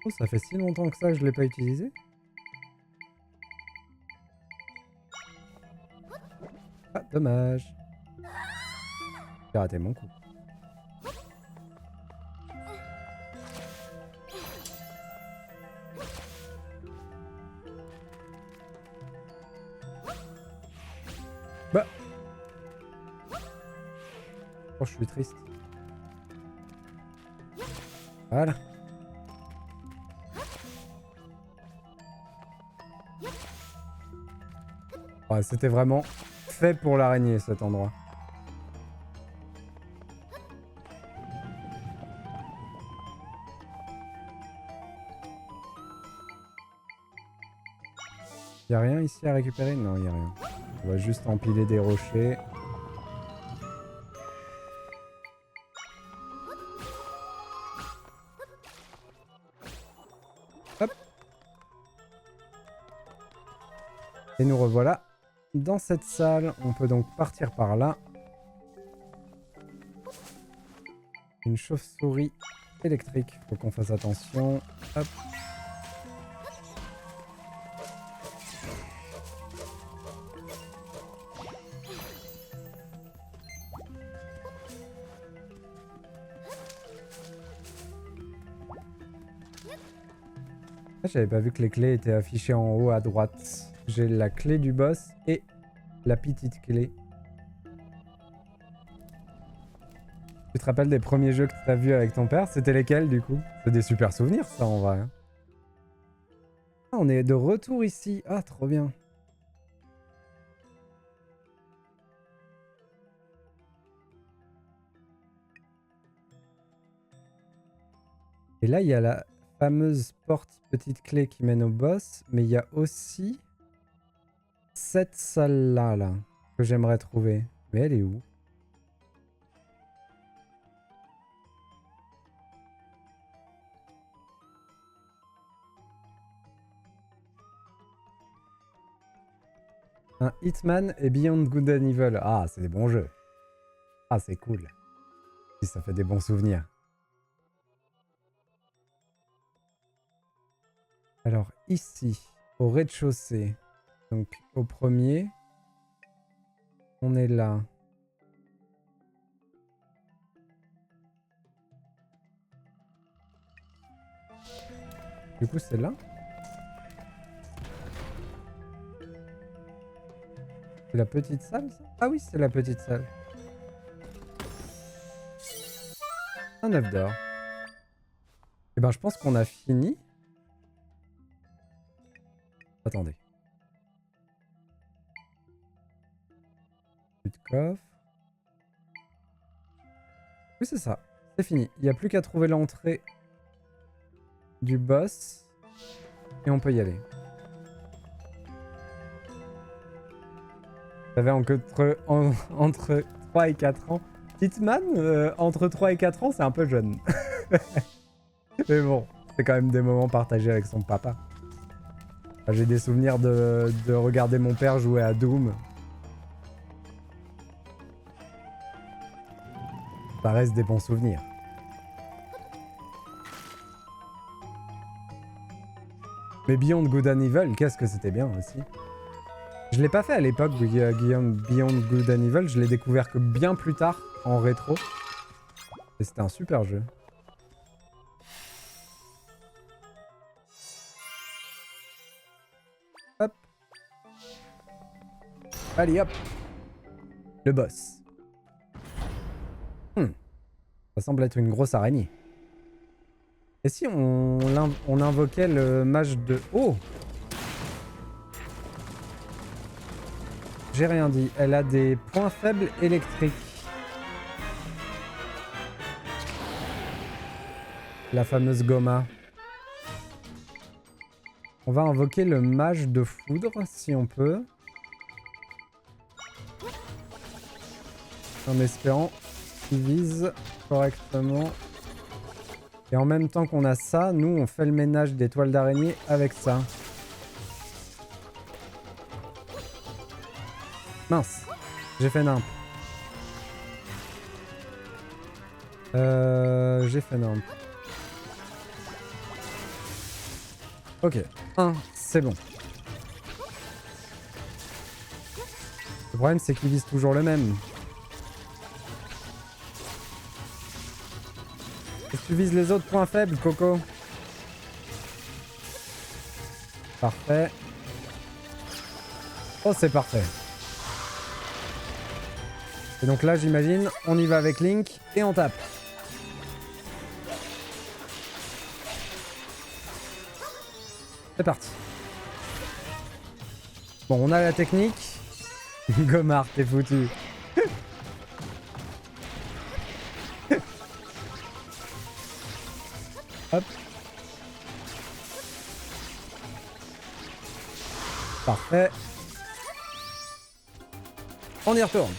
Oh, ça fait si longtemps que ça que je l'ai pas utilisée. Ah, dommage. J'ai raté mon coup. Bah. Oh, je suis triste. Voilà. Ouais, c'était vraiment fait pour l'araignée, cet endroit. Y'a rien ici à récupérer? Non, y'a rien. On va juste empiler des rochers. Hop. Et nous revoilà dans cette salle. On peut donc partir par là. Une chauve-souris électrique. Faut qu'on fasse attention. Hop. J'avais pas vu que les clés étaient affichées en haut à droite. J'ai la clé du boss et la petite clé. Tu te rappelles des premiers jeux que tu as vus avec ton père? C'était lesquels du coup? C'est des super souvenirs ça en vrai. Ah, on est de retour ici. Ah, trop bien. Et là, il y a la fameuse porte petite clé qui mène au boss, mais il y a aussi cette salle-là, là, que j'aimerais trouver. Mais elle est où? Un Hitman et Beyond Good and Evil. Ah, c'est des bons jeux. Ah, c'est cool. Si, ça fait des bons souvenirs. Alors, ici, au rez-de-chaussée, donc au premier, on est là. Du coup, c'est là. C'est la petite salle, ça? Ah oui, c'est la petite salle. Un œuf d'or. Eh ben, je pense qu'on a fini. Attendez. Plus de coffre. Oui, c'est ça. C'est fini. Il n'y a plus qu'à trouver l'entrée du boss. Et on peut y aller. J'avais entre 3 et 4 ans. Hitman, entre 3 et 4 ans, c'est un peu jeune. Mais bon, c'est quand même des moments partagés avec son papa. J'ai des souvenirs de regarder mon père jouer à Doom. Ça reste des bons souvenirs. Mais Beyond Good and Evil, qu'est-ce que c'était bien aussi. Je l'ai pas fait à l'époque, Beyond Good and Evil. Je l'ai découvert que bien plus tard, en rétro. Et c'était un super jeu. Hop. Allez, hop. Le boss. Ça semble être une grosse araignée. Et si on invoquait le mage de... Oh! J'ai rien dit. Elle a des points faibles électriques. la fameuse Goma. On va invoquer le mage de foudre, si on peut. En espérant qu'il vise correctement. Et en même temps qu'on a ça, nous, on fait le ménage des toiles d'araignée avec ça. Mince, j'ai fait nimp. J'ai fait nimp. Ok, 1, c'est bon. Le problème, c'est qu'ils visent toujours le même. Est-ce que tu vises les autres points faibles, Coco? Parfait. Oh, c'est parfait. Et donc là, j'imagine, on y va avec Link et on tape. C'est parti. Bon, on a la technique. Gomard, t'es foutu. Hop. Parfait. On y retourne.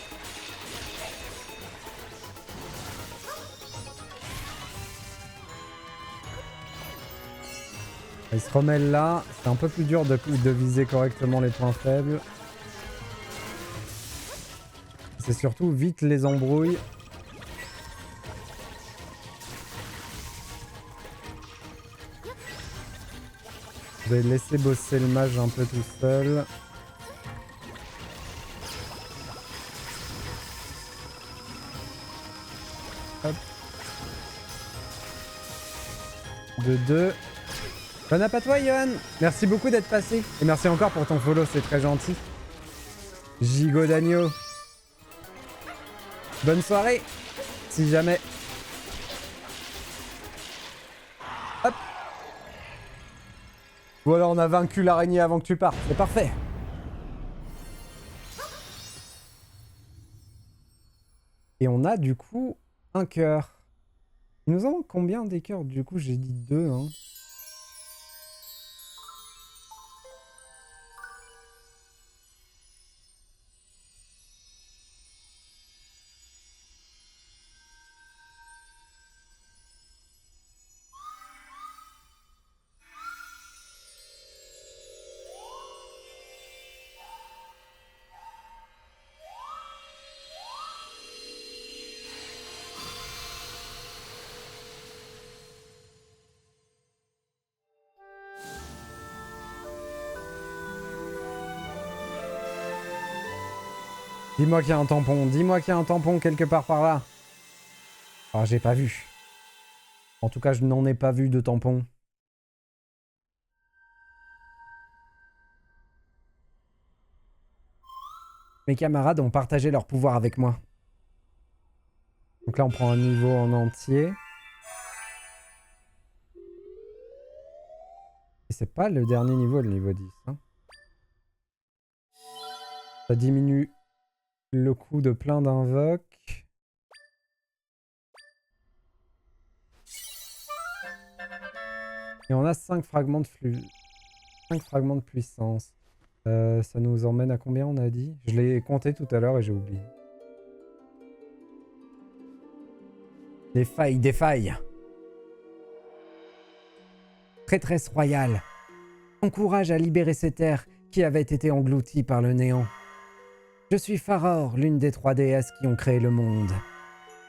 Il se remet là. C'est un peu plus dur de viser correctement les points faibles. C'est surtout vite les embrouilles. Je vais laisser bosser le mage un peu tout seul. Hop. De 2. Bon app à toi, Johan. Merci beaucoup d'être passé. Et merci encore pour ton follow, c'est très gentil. Gigot d'agneau. Bonne soirée, si jamais. Hop. Voilà, on a vaincu l'araignée avant que tu partes. C'est parfait. Et on a du coup un cœur. Il nous en manque combien des cœurs? Du coup, j'ai dit 2. Hein. Dis-moi qu'il y a un tampon. Dis-moi qu'il y a un tampon quelque part par là. Ah, j'ai pas vu. En tout cas, je n'en ai pas vu de tampon. Mes camarades ont partagé leur pouvoir avec moi. Donc là, on prend un niveau en entier. Et c'est pas le dernier niveau, le niveau 10. Hein. Ça diminue le coût de plein d'invoques. Et on a 5 fragments de flux. 5 fragments de puissance. Ça nous emmène à combien, on a dit? Je l'ai compté tout à l'heure et j'ai oublié. Des failles, des failles. Traîtresse royale. Encourage à libérer ces terres qui avaient été englouties par le néant. Je suis Faror, l'une des 3 déesses qui ont créé le monde.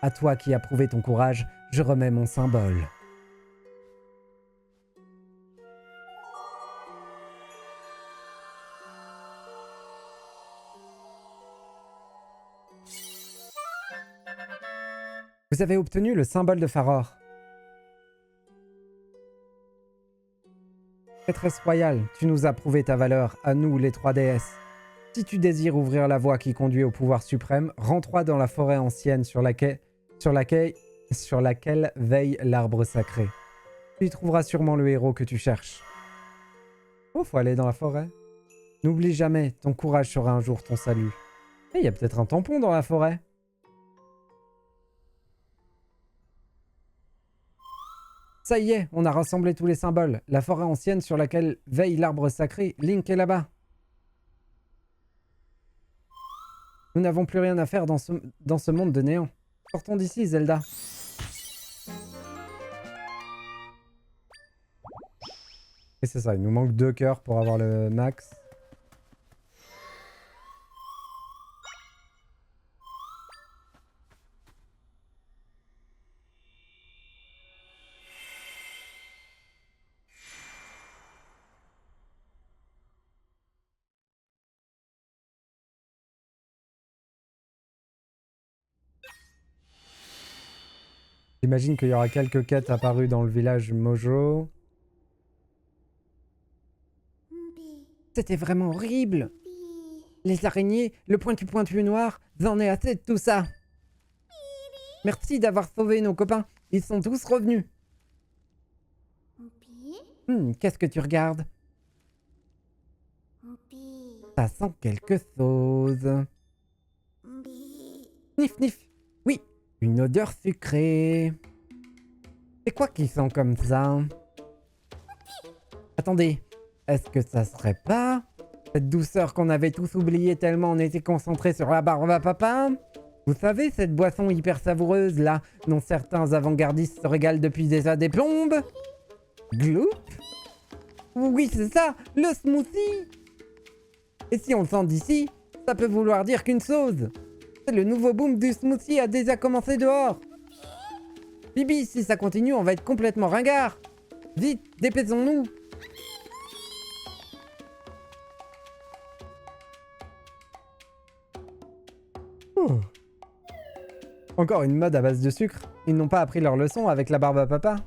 À toi qui as prouvé ton courage, je remets mon symbole. Vous avez obtenu le symbole de Faror. Traîtresse royale, tu nous as prouvé ta valeur, à nous les 3 déesses. Si tu désires ouvrir la voie qui conduit au pouvoir suprême, rends-toi dans la forêt ancienne sur laquelle veille l'arbre sacré. Tu y trouveras sûrement le héros que tu cherches. Oh, faut aller dans la forêt. N'oublie jamais, ton courage sera un jour ton salut. Il y a peut-être un tampon dans la forêt. Ça y est, on a rassemblé tous les symboles. La forêt ancienne sur laquelle veille l'arbre sacré. Link est là-bas. Nous n'avons plus rien à faire dans ce monde de néant. Sortons d'ici, Zelda. Et c'est ça, il nous manque 2 cœurs pour avoir le max. J'imagine qu'il y aura quelques quêtes apparues dans le village Mojo. C'était vraiment horrible. Les araignées, le pointu noir, j'en ai assez de tout ça. Merci d'avoir sauvé nos copains. Ils sont tous revenus. Qu'est-ce que tu regardes? Ça sent quelque chose. Nif, nif. Oui, une odeur sucrée. C'est quoi qui sent comme ça? Attendez, est-ce que ça serait pas cette douceur qu'on avait tous oubliée tellement on était concentrés sur la barbe à papa? Vous savez, cette boisson hyper savoureuse là, dont certains avant-gardistes se régalent depuis déjà des plombes? Gloup? Oui, c'est ça, le smoothie! Et si on le sent d'ici, ça peut vouloir dire qu'une chose. Le nouveau boom du smoothie a déjà commencé dehors. Bibi, si ça continue, on va être complètement ringard. Vite, dépêchons-nous. Encore une mode à base de sucre. Ils n'ont pas appris leur leçon avec la barbe à papa.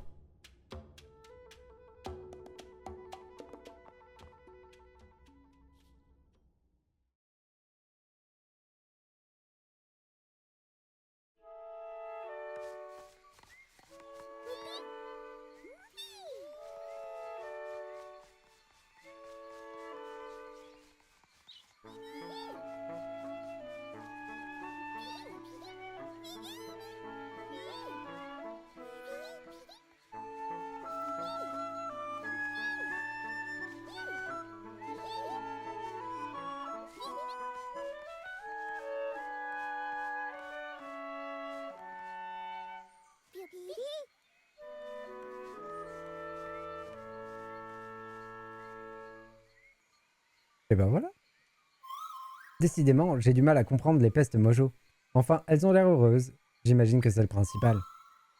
Et ben voilà. Décidément, j'ai du mal à comprendre les pestes Mojo. Enfin, elles ont l'air heureuses. J'imagine que c'est le principal.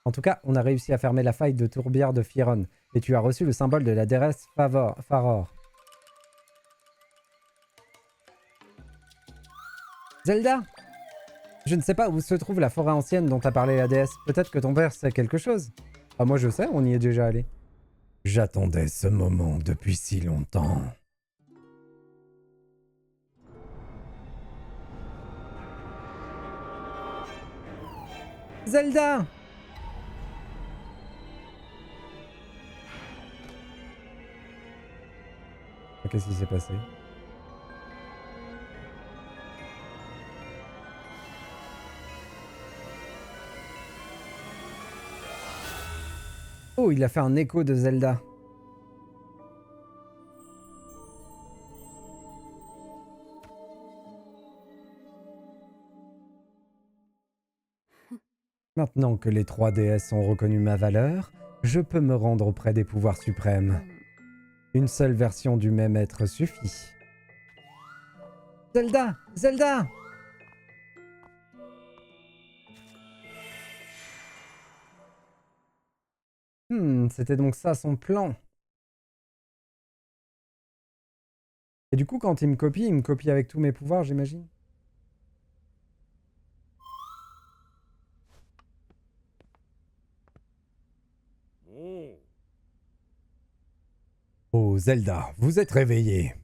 En tout cas, on a réussi à fermer la faille de tourbière de Fieron, et tu as reçu le symbole de la déesse Faror. Zelda! Je ne sais pas où se trouve la forêt ancienne dont a parlé la déesse. Peut-être que ton père sait quelque chose. Ah, moi je sais, on y est déjà allé. J'attendais ce moment depuis si longtemps. Zelda! Qu'est-ce qui s'est passé? Oh, il a fait un écho de Zelda. Maintenant que les 3 déesses ont reconnu ma valeur, je peux me rendre auprès des pouvoirs suprêmes. Une seule version du même être suffit. Zelda! Zelda! C'était donc ça son plan. Et du coup, quand il me copie avec tous mes pouvoirs, j'imagine. Oh, Zelda, vous êtes réveillé.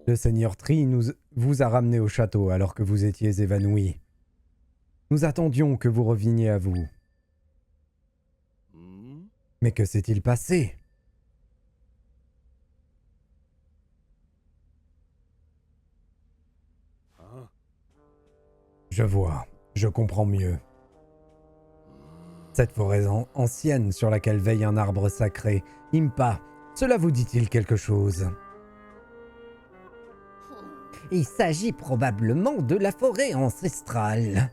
Le Seigneur Tri vous a ramené au château alors que vous étiez évanoui. Nous attendions que vous reveniez à vous. Mais que s'est-il passé? Je vois, je comprends mieux. Cette forêt ancienne sur laquelle veille un arbre sacré, Impa, cela vous dit-il quelque chose? Il s'agit probablement de la forêt ancestrale.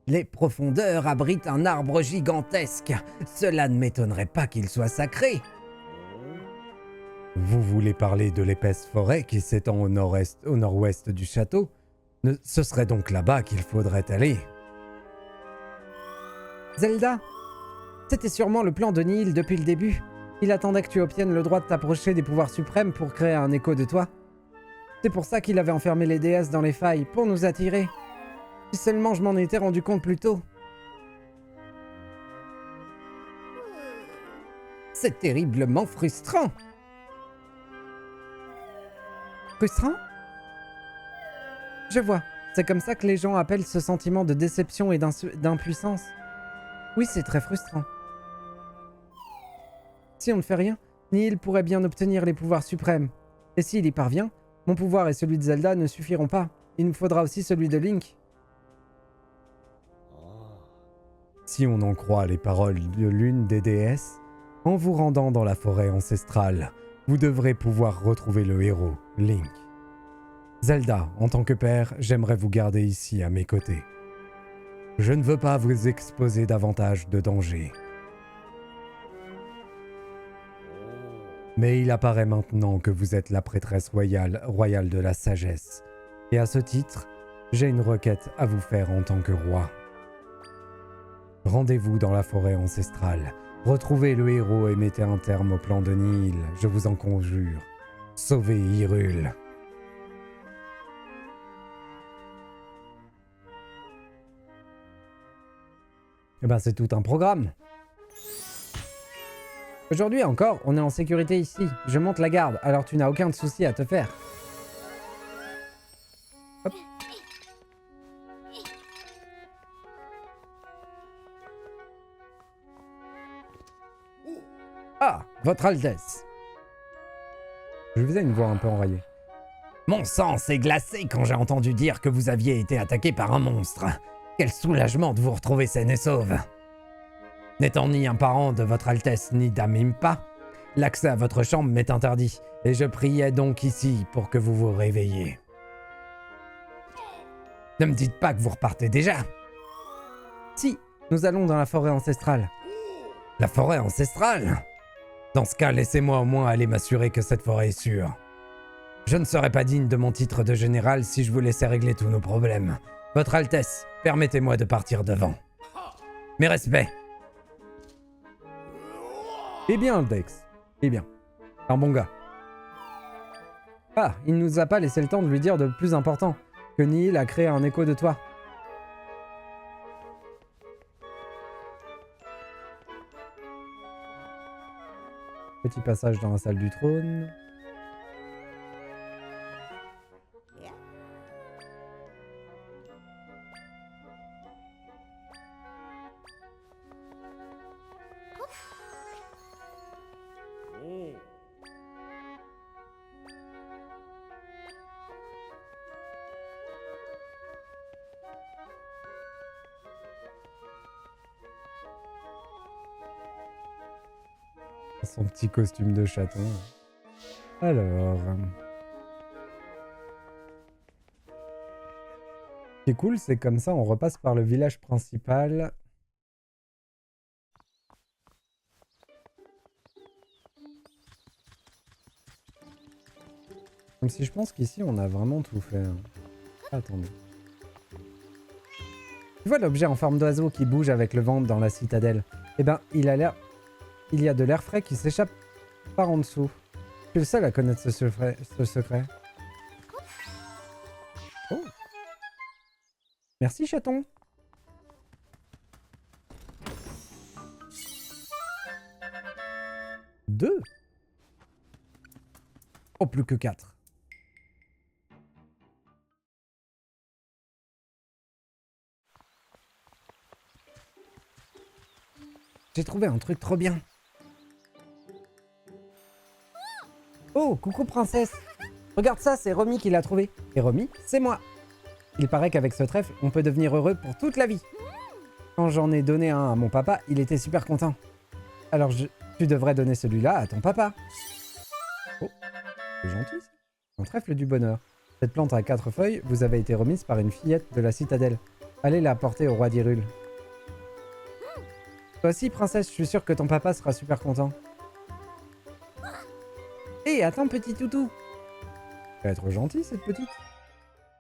Les profondeurs abritent un arbre gigantesque. Cela ne m'étonnerait pas qu'il soit sacré. Vous voulez parler de l'épaisse forêt qui s'étend au nord-ouest du château? Ce serait donc là-bas qu'il faudrait aller. Zelda, c'était sûrement le plan de Nihil depuis le début. Il attendait que tu obtiennes le droit de t'approcher des pouvoirs suprêmes pour créer un écho de toi. C'est pour ça qu'il avait enfermé les déesses dans les failles, pour nous attirer. Si seulement je m'en étais rendu compte plus tôt. C'est terriblement frustrant. Frustrant? Je vois. C'est comme ça que les gens appellent ce sentiment de déception et d'impuissance. Oui, c'est très frustrant. Si on ne fait rien, Nihil pourrait bien obtenir les pouvoirs suprêmes. Et s'il y parvient, mon pouvoir et celui de Zelda ne suffiront pas. Il nous faudra aussi celui de Link. Si on en croit les paroles de l'une des déesses, en vous rendant dans la forêt ancestrale, vous devrez pouvoir retrouver le héros, Link. Zelda, en tant que père, j'aimerais vous garder ici à mes côtés. Je ne veux pas vous exposer davantage de danger. Mais il apparaît maintenant que vous êtes la prêtresse royale de la sagesse. Et à ce titre, j'ai une requête à vous faire en tant que roi. Rendez-vous dans la forêt ancestrale. Retrouvez le héros et mettez un terme au plan de Nihil, je vous en conjure. Sauvez Hyrule. Eh ben, c'est tout un programme. Aujourd'hui encore, on est en sécurité ici. Je monte la garde, alors tu n'as aucun souci à te faire. Hop. Ah, Votre Altesse. Je faisais une voix un peu enrayée. Mon sang s'est glacé quand j'ai entendu dire que vous aviez été attaqué par un monstre. Quel soulagement de vous retrouver saine et sauve. N'étant ni un parent de votre Altesse ni d'Amimpa, l'accès à votre chambre m'est interdit, et je priais donc ici pour que vous vous réveilliez. Ne me dites pas que vous repartez déjà. Si, nous allons dans la forêt ancestrale. La forêt ancestrale? Dans ce cas, laissez-moi au moins aller m'assurer que cette forêt est sûre. Je ne serais pas digne de mon titre de général si je vous laissais régler tous nos problèmes. Votre Altesse, permettez-moi de partir devant. Mes respects. Eh bien, Dex. Eh bien. Un bon gars. Ah, il ne nous a pas laissé le temps de lui dire de plus important. Que Nihil a créé un écho de toi. Petit passage dans la salle du trône. Son petit costume de chaton. Alors... Ce qui est cool, c'est comme ça, on repasse par le village principal. Comme si je pense qu'ici, on a vraiment tout fait. Attendez. Tu vois l'objet en forme d'oiseau qui bouge avec le vent dans la citadelle? Eh ben, il y a de l'air frais qui s'échappe par en dessous. Je suis le seul à connaître ce secret. Oh. Merci, chaton. Deux. Oh, plus que 4. J'ai trouvé un truc trop bien. Oh, coucou princesse. Regarde ça, c'est Romy qui l'a trouvé. Et Romy, c'est moi. Il paraît qu'avec ce trèfle, on peut devenir heureux pour toute la vie. Quand j'en ai donné un à mon papa, il était super content. Alors tu devrais donner celui-là à ton papa. Oh, c'est gentil ça. Un trèfle du bonheur. Cette plante à 4 feuilles vous avait été remise par une fillette de la citadelle. Allez la porter au roi d'Hyrule. Toi aussi, princesse, je suis sûre que ton papa sera super content. Hé, attends, petit toutou. Elle va être gentille, cette petite.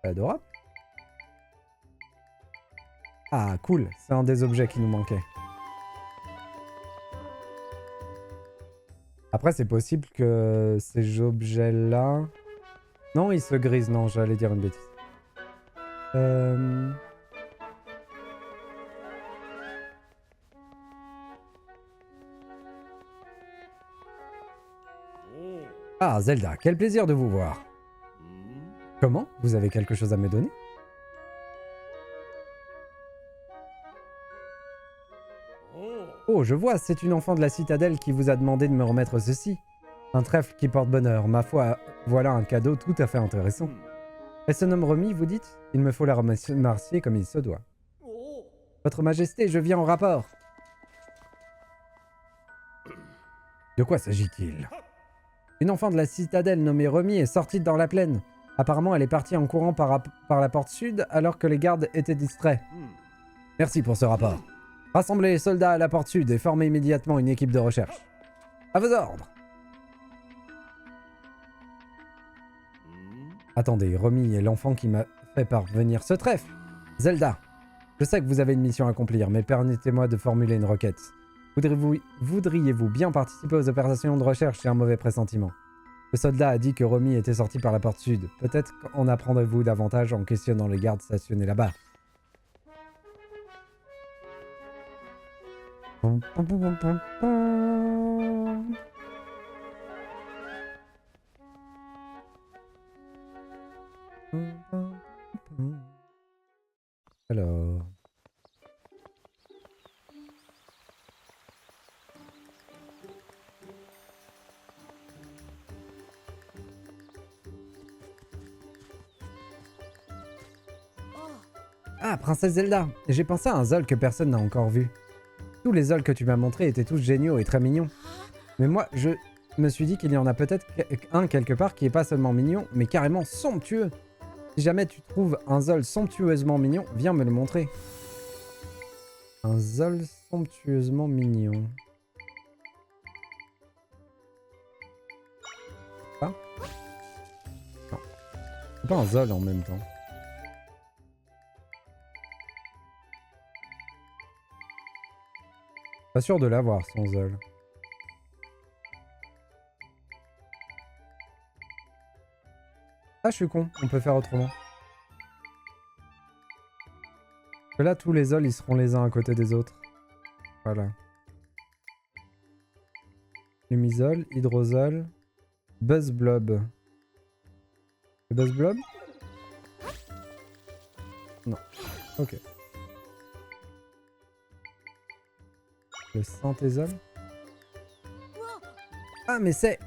Elle est adorable. Ah, cool. C'est un des objets qui nous manquait. Après, c'est possible que ces objets-là... Non, ils se grisent. Non, j'allais dire une bêtise. Ah, Zelda, quel plaisir de vous voir. Comment? Vous avez quelque chose à me donner? Oh, je vois, c'est une enfant de la citadelle qui vous a demandé de me remettre ceci. Un trèfle qui porte bonheur. Ma foi, voilà un cadeau tout à fait intéressant. Elle se nomme Romy, vous dites? Il me faut la remercier comme il se doit. Votre Majesté, je viens en rapport. De quoi s'agit-il? Une enfant de la citadelle nommée Romy est sortie dans la plaine. Apparemment, elle est partie en courant par la porte sud alors que les gardes étaient distraits. Merci pour ce rapport. Rassemblez les soldats à la porte sud et formez immédiatement une équipe de recherche. À vos ordres. Attendez, Romy est l'enfant qui m'a fait parvenir ce trèfle. Zelda, je sais que vous avez une mission à accomplir, mais permettez-moi de formuler une requête. Voudriez-vous bien participer aux opérations de recherche? J'ai un mauvais pressentiment. Le soldat a dit que Romy était sorti par la porte sud. Peut-être en apprendrez-vous davantage en questionnant les gardes stationnés là-bas. Alors... Ah, Princesse Zelda, j'ai pensé à un Zol que personne n'a encore vu. Tous les Zols que tu m'as montrés étaient tous géniaux et très mignons. Mais moi, je me suis dit qu'il y en a peut-être un quelque part qui est pas seulement mignon, mais carrément somptueux. Si jamais tu trouves un Zol somptueusement mignon, viens me le montrer. Un Zol somptueusement mignon. Ah? Non. C'est pas un Zol en même temps. Pas sûr de l'avoir, son Zol. Ah, je suis con. On peut faire autrement. Parce que là, tous les Zols, ils seront les uns à côté des autres. Voilà. Lumizol, Hydrozol, Buzzblob. C'est Buzzblob? Non. Ok. Le Synthésol. Ah, mais c'est...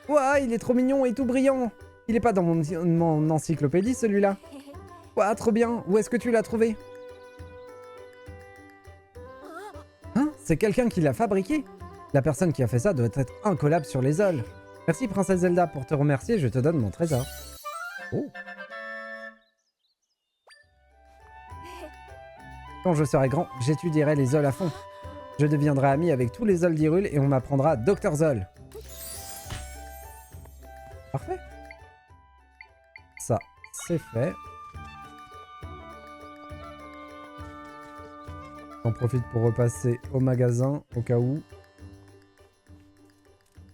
Ouah, il est trop mignon et tout brillant. Il est pas dans mon encyclopédie, celui-là. Ouah, trop bien. Où est-ce que tu l'as trouvé? Hein? C'est quelqu'un qui l'a fabriqué? La personne qui a fait ça doit être incollable sur les Zols. Merci, Princesse Zelda. Pour te remercier, je te donne mon trésor. Oh. Quand je serai grand, j'étudierai les Zols à fond. Je deviendrai ami avec tous les Zols d'Hyrule et on m'apprendra Dr Zol. Parfait. Ça, c'est fait. J'en profite pour repasser au magasin, au cas où.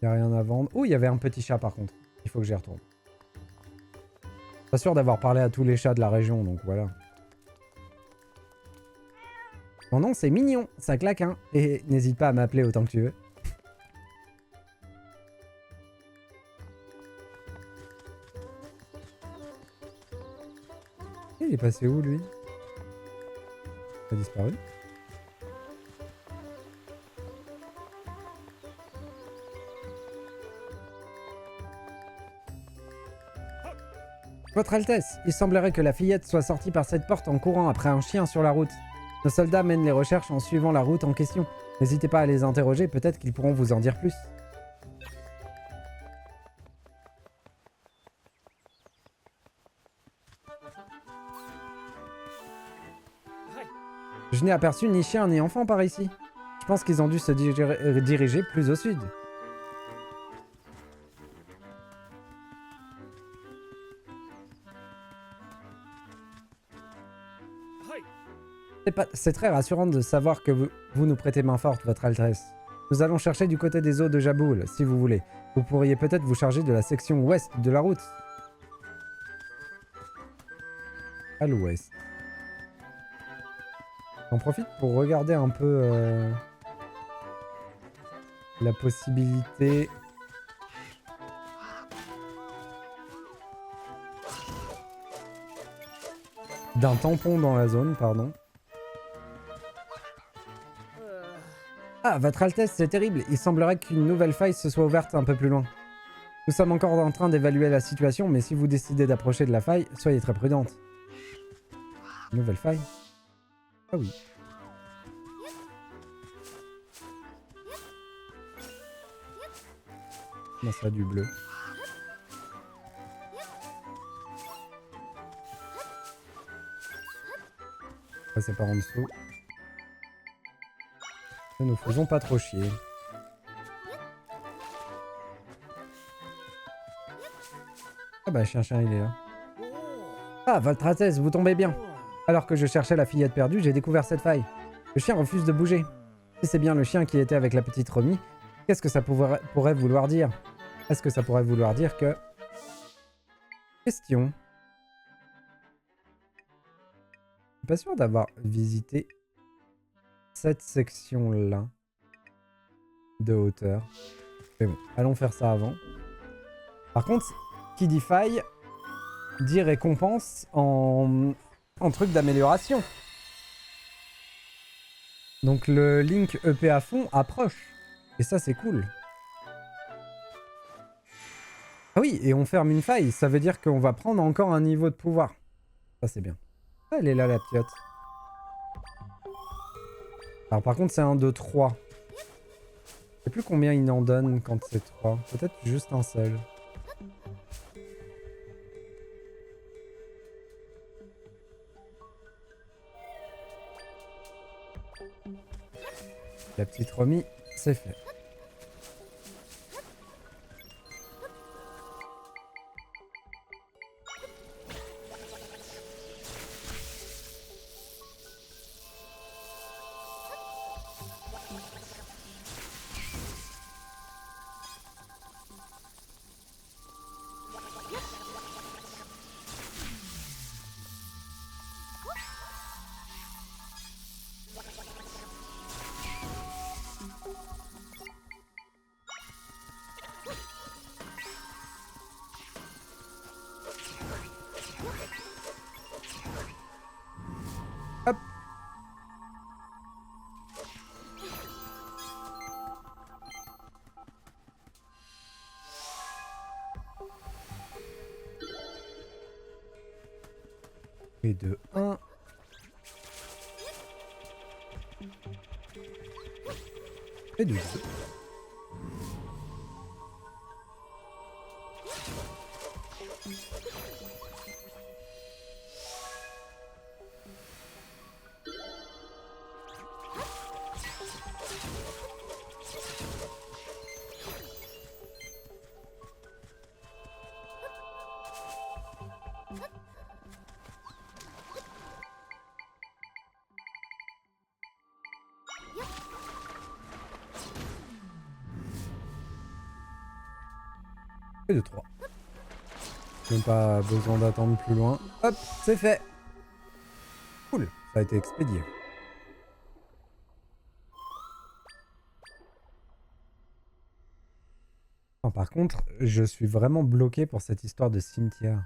Il n'y a rien à vendre. Oh, il y avait un petit chat par contre. Il faut que j'y retourne. Pas sûr d'avoir parlé à tous les chats de la région, donc voilà. Mon nom, c'est Mignon. Ça claque, hein. Et n'hésite pas à m'appeler autant que tu veux. Il est passé où, lui? Il a disparu. Votre Altesse, il semblerait que la fillette soit sortie par cette porte en courant après un chien sur la route. Nos soldats mènent les recherches en suivant la route en question. N'hésitez pas à les interroger, peut-être qu'ils pourront vous en dire plus. Je n'ai aperçu ni chien ni enfant par ici. Je pense qu'ils ont dû se diriger plus au sud. C'est très rassurant de savoir que vous nous prêtez main forte, votre Altesse. Nous allons chercher du côté des eaux de Jaboul, si vous voulez. Vous pourriez peut-être vous charger de la section ouest de la route. À l'ouest. J'en profite pour regarder un peu la possibilité... d'un tampon dans la zone, pardon. Ah, votre Altesse, c'est terrible. Il semblerait qu'une nouvelle faille se soit ouverte un peu plus loin. Nous sommes encore en train d'évaluer la situation, mais si vous décidez d'approcher de la faille, soyez très prudente. Nouvelle faille? Ah oui. Comment ça, du bleu? Ça, c'est par en dessous. Ne nous faisons pas trop chier. Ah bah, chien, il est là. Ah, votre Altesse, vous tombez bien. Alors que je cherchais la fillette perdue, j'ai découvert cette faille. Le chien refuse de bouger. Si c'est bien le chien qui était avec la petite Romy, qu'est-ce que ça pourrait vouloir dire? Est-ce que ça pourrait vouloir dire que... Question. Je suis pas sûr d'avoir visité cette section-là de hauteur. Mais bon, allons faire ça avant. Par contre, qui dit faille, dit récompense en truc d'amélioration. Donc le Link EP à fond approche. Et ça, c'est cool. Ah oui, et on ferme une faille. Ça veut dire qu'on va prendre encore un niveau de pouvoir. Ça, c'est bien. Ah, elle est là, la piotte. Alors par contre, c'est 1, 2, 3. Je sais plus combien il en donne quand c'est 3. Peut-être juste un seul. La petite Romy, c'est fait. Hop. Et de 1. Et de 2. Et de 3. Même pas besoin d'attendre plus loin. Hop, c'est fait. Cool, ça a été expédié. Non, par contre, je suis vraiment bloqué pour cette histoire de cimetière.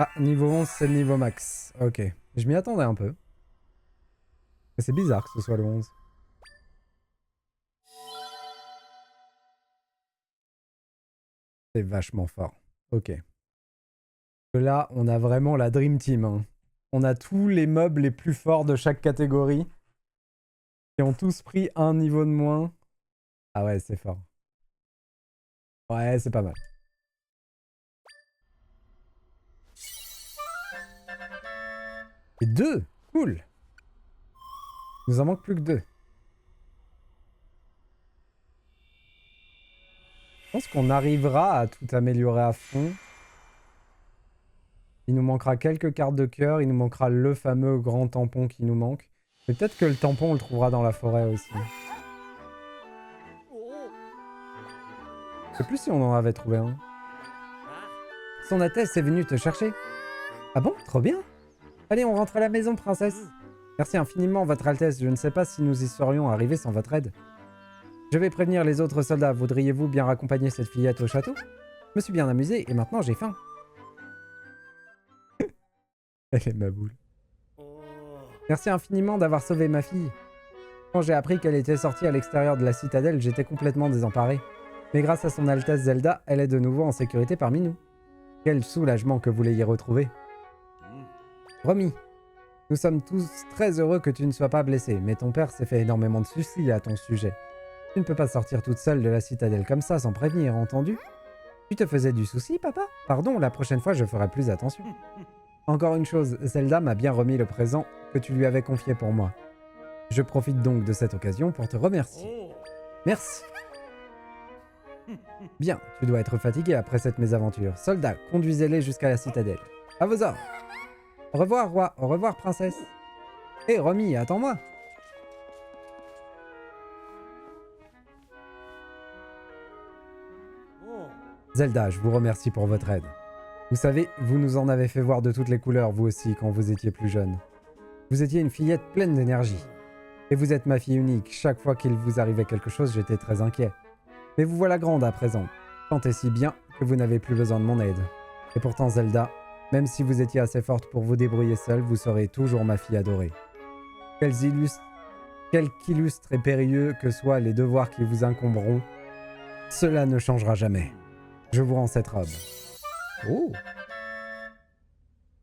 Ah, niveau 11, c'est le niveau max. Ok. Je m'y attendais un peu. Mais c'est bizarre que ce soit le 11. C'est vachement fort. Ok. Là, on a vraiment la Dream Team. Hein. On a tous les mobs les plus forts de chaque catégorie. Qui ont tous pris un niveau de moins. Ah ouais, c'est fort. Ouais, c'est pas mal. Et 2, cool. Il nous en manque plus que 2. Je pense qu'on arrivera à tout améliorer à fond. Il nous manquera quelques cartes de cœur. Il nous manquera le fameux grand tampon qui nous manque. Mais peut-être que le tampon, on le trouvera dans la forêt aussi. Je sais plus si on en avait trouvé un. Son Altesse est venue te chercher. Ah bon? Trop bien. Allez, on rentre à la maison, princesse. Merci infiniment, votre Altesse. Je ne sais pas si nous y serions arrivés sans votre aide. Je vais prévenir les autres soldats. Voudriez-vous bien raccompagner cette fillette au château? Je me suis bien amusé et maintenant j'ai faim. Elle est ma boule. Merci infiniment d'avoir sauvé ma fille. Quand j'ai appris qu'elle était sortie à l'extérieur de la citadelle, j'étais complètement désemparé. Mais grâce à son Altesse Zelda, elle est de nouveau en sécurité parmi nous. Quel soulagement que vous l'ayez retrouvée. Romy, nous sommes tous très heureux que tu ne sois pas blessée, mais ton père s'est fait énormément de soucis à ton sujet. Tu ne peux pas sortir toute seule de la citadelle comme ça sans prévenir, entendu? Tu te faisais du souci, papa? Pardon, la prochaine fois je ferai plus attention. Encore une chose, Zelda m'a bien remis le présent que tu lui avais confié pour moi. Je profite donc de cette occasion pour te remercier. Merci. Bien, tu dois être fatigué après cette mésaventure. Soldats, conduisez-les jusqu'à la citadelle. À vos ordres. Au revoir, roi. Au revoir, princesse. Hé, Romy, attends-moi. Zelda, je vous remercie pour votre aide. Vous savez, vous nous en avez fait voir de toutes les couleurs, vous aussi, quand vous étiez plus jeune. Vous étiez une fillette pleine d'énergie. Et vous êtes ma fille unique. Chaque fois qu'il vous arrivait quelque chose, j'étais très inquiet. Mais vous voilà grande à présent. Tant et si bien que vous n'avez plus besoin de mon aide. Et pourtant, Zelda, même si vous étiez assez forte pour vous débrouiller seule, vous serez toujours ma fille adorée. Qu'illustres et périlleux que soient les devoirs qui vous incomberont, cela ne changera jamais. Je vous rends cette robe. Oh!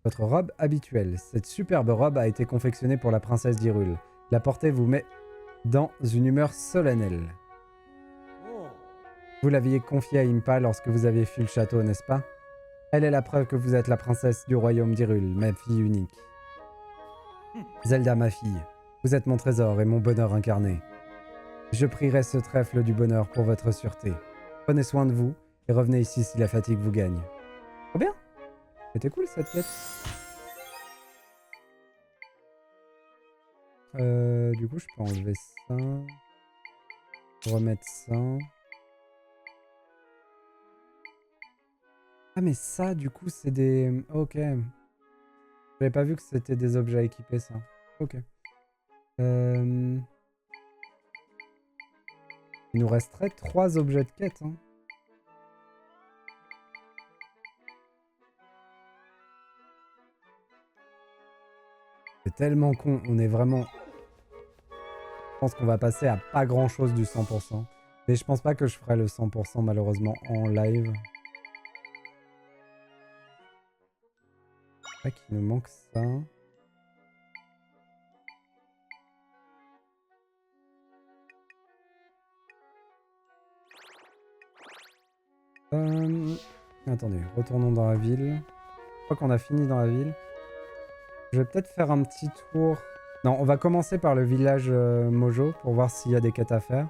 Votre robe habituelle. Cette superbe robe a été confectionnée pour la princesse d'Hyrule. La porter vous met dans une humeur solennelle. Vous l'aviez confiée à Impa lorsque vous avez fui le château, n'est-ce pas? Elle est la preuve que vous êtes la princesse du royaume d'Hyrule, ma fille unique. Zelda, ma fille, vous êtes mon trésor et mon bonheur incarné. Je prierai ce trèfle du bonheur pour votre sûreté. Prenez soin de vous et revenez ici si la fatigue vous gagne. Trop bien! C'était cool cette quête. Du coup, je peux enlever ça. Remettre ça. Ah, mais ça, du coup, c'est des... Ok. J'avais pas vu que c'était des objets à équiper, ça. Ok. Il nous resterait 3 objets de quête, hein. C'est tellement con, on est vraiment... Je pense qu'on va passer à pas grand chose du 100%. Mais je pense pas que je ferai le 100% malheureusement en live. Ah, qu'il nous manque ça. Attendez, retournons dans la ville. Je crois qu'on a fini dans la ville. Je vais peut-être faire un petit tour. Non, on va commencer par le village Mojo pour voir s'il y a des quêtes à faire.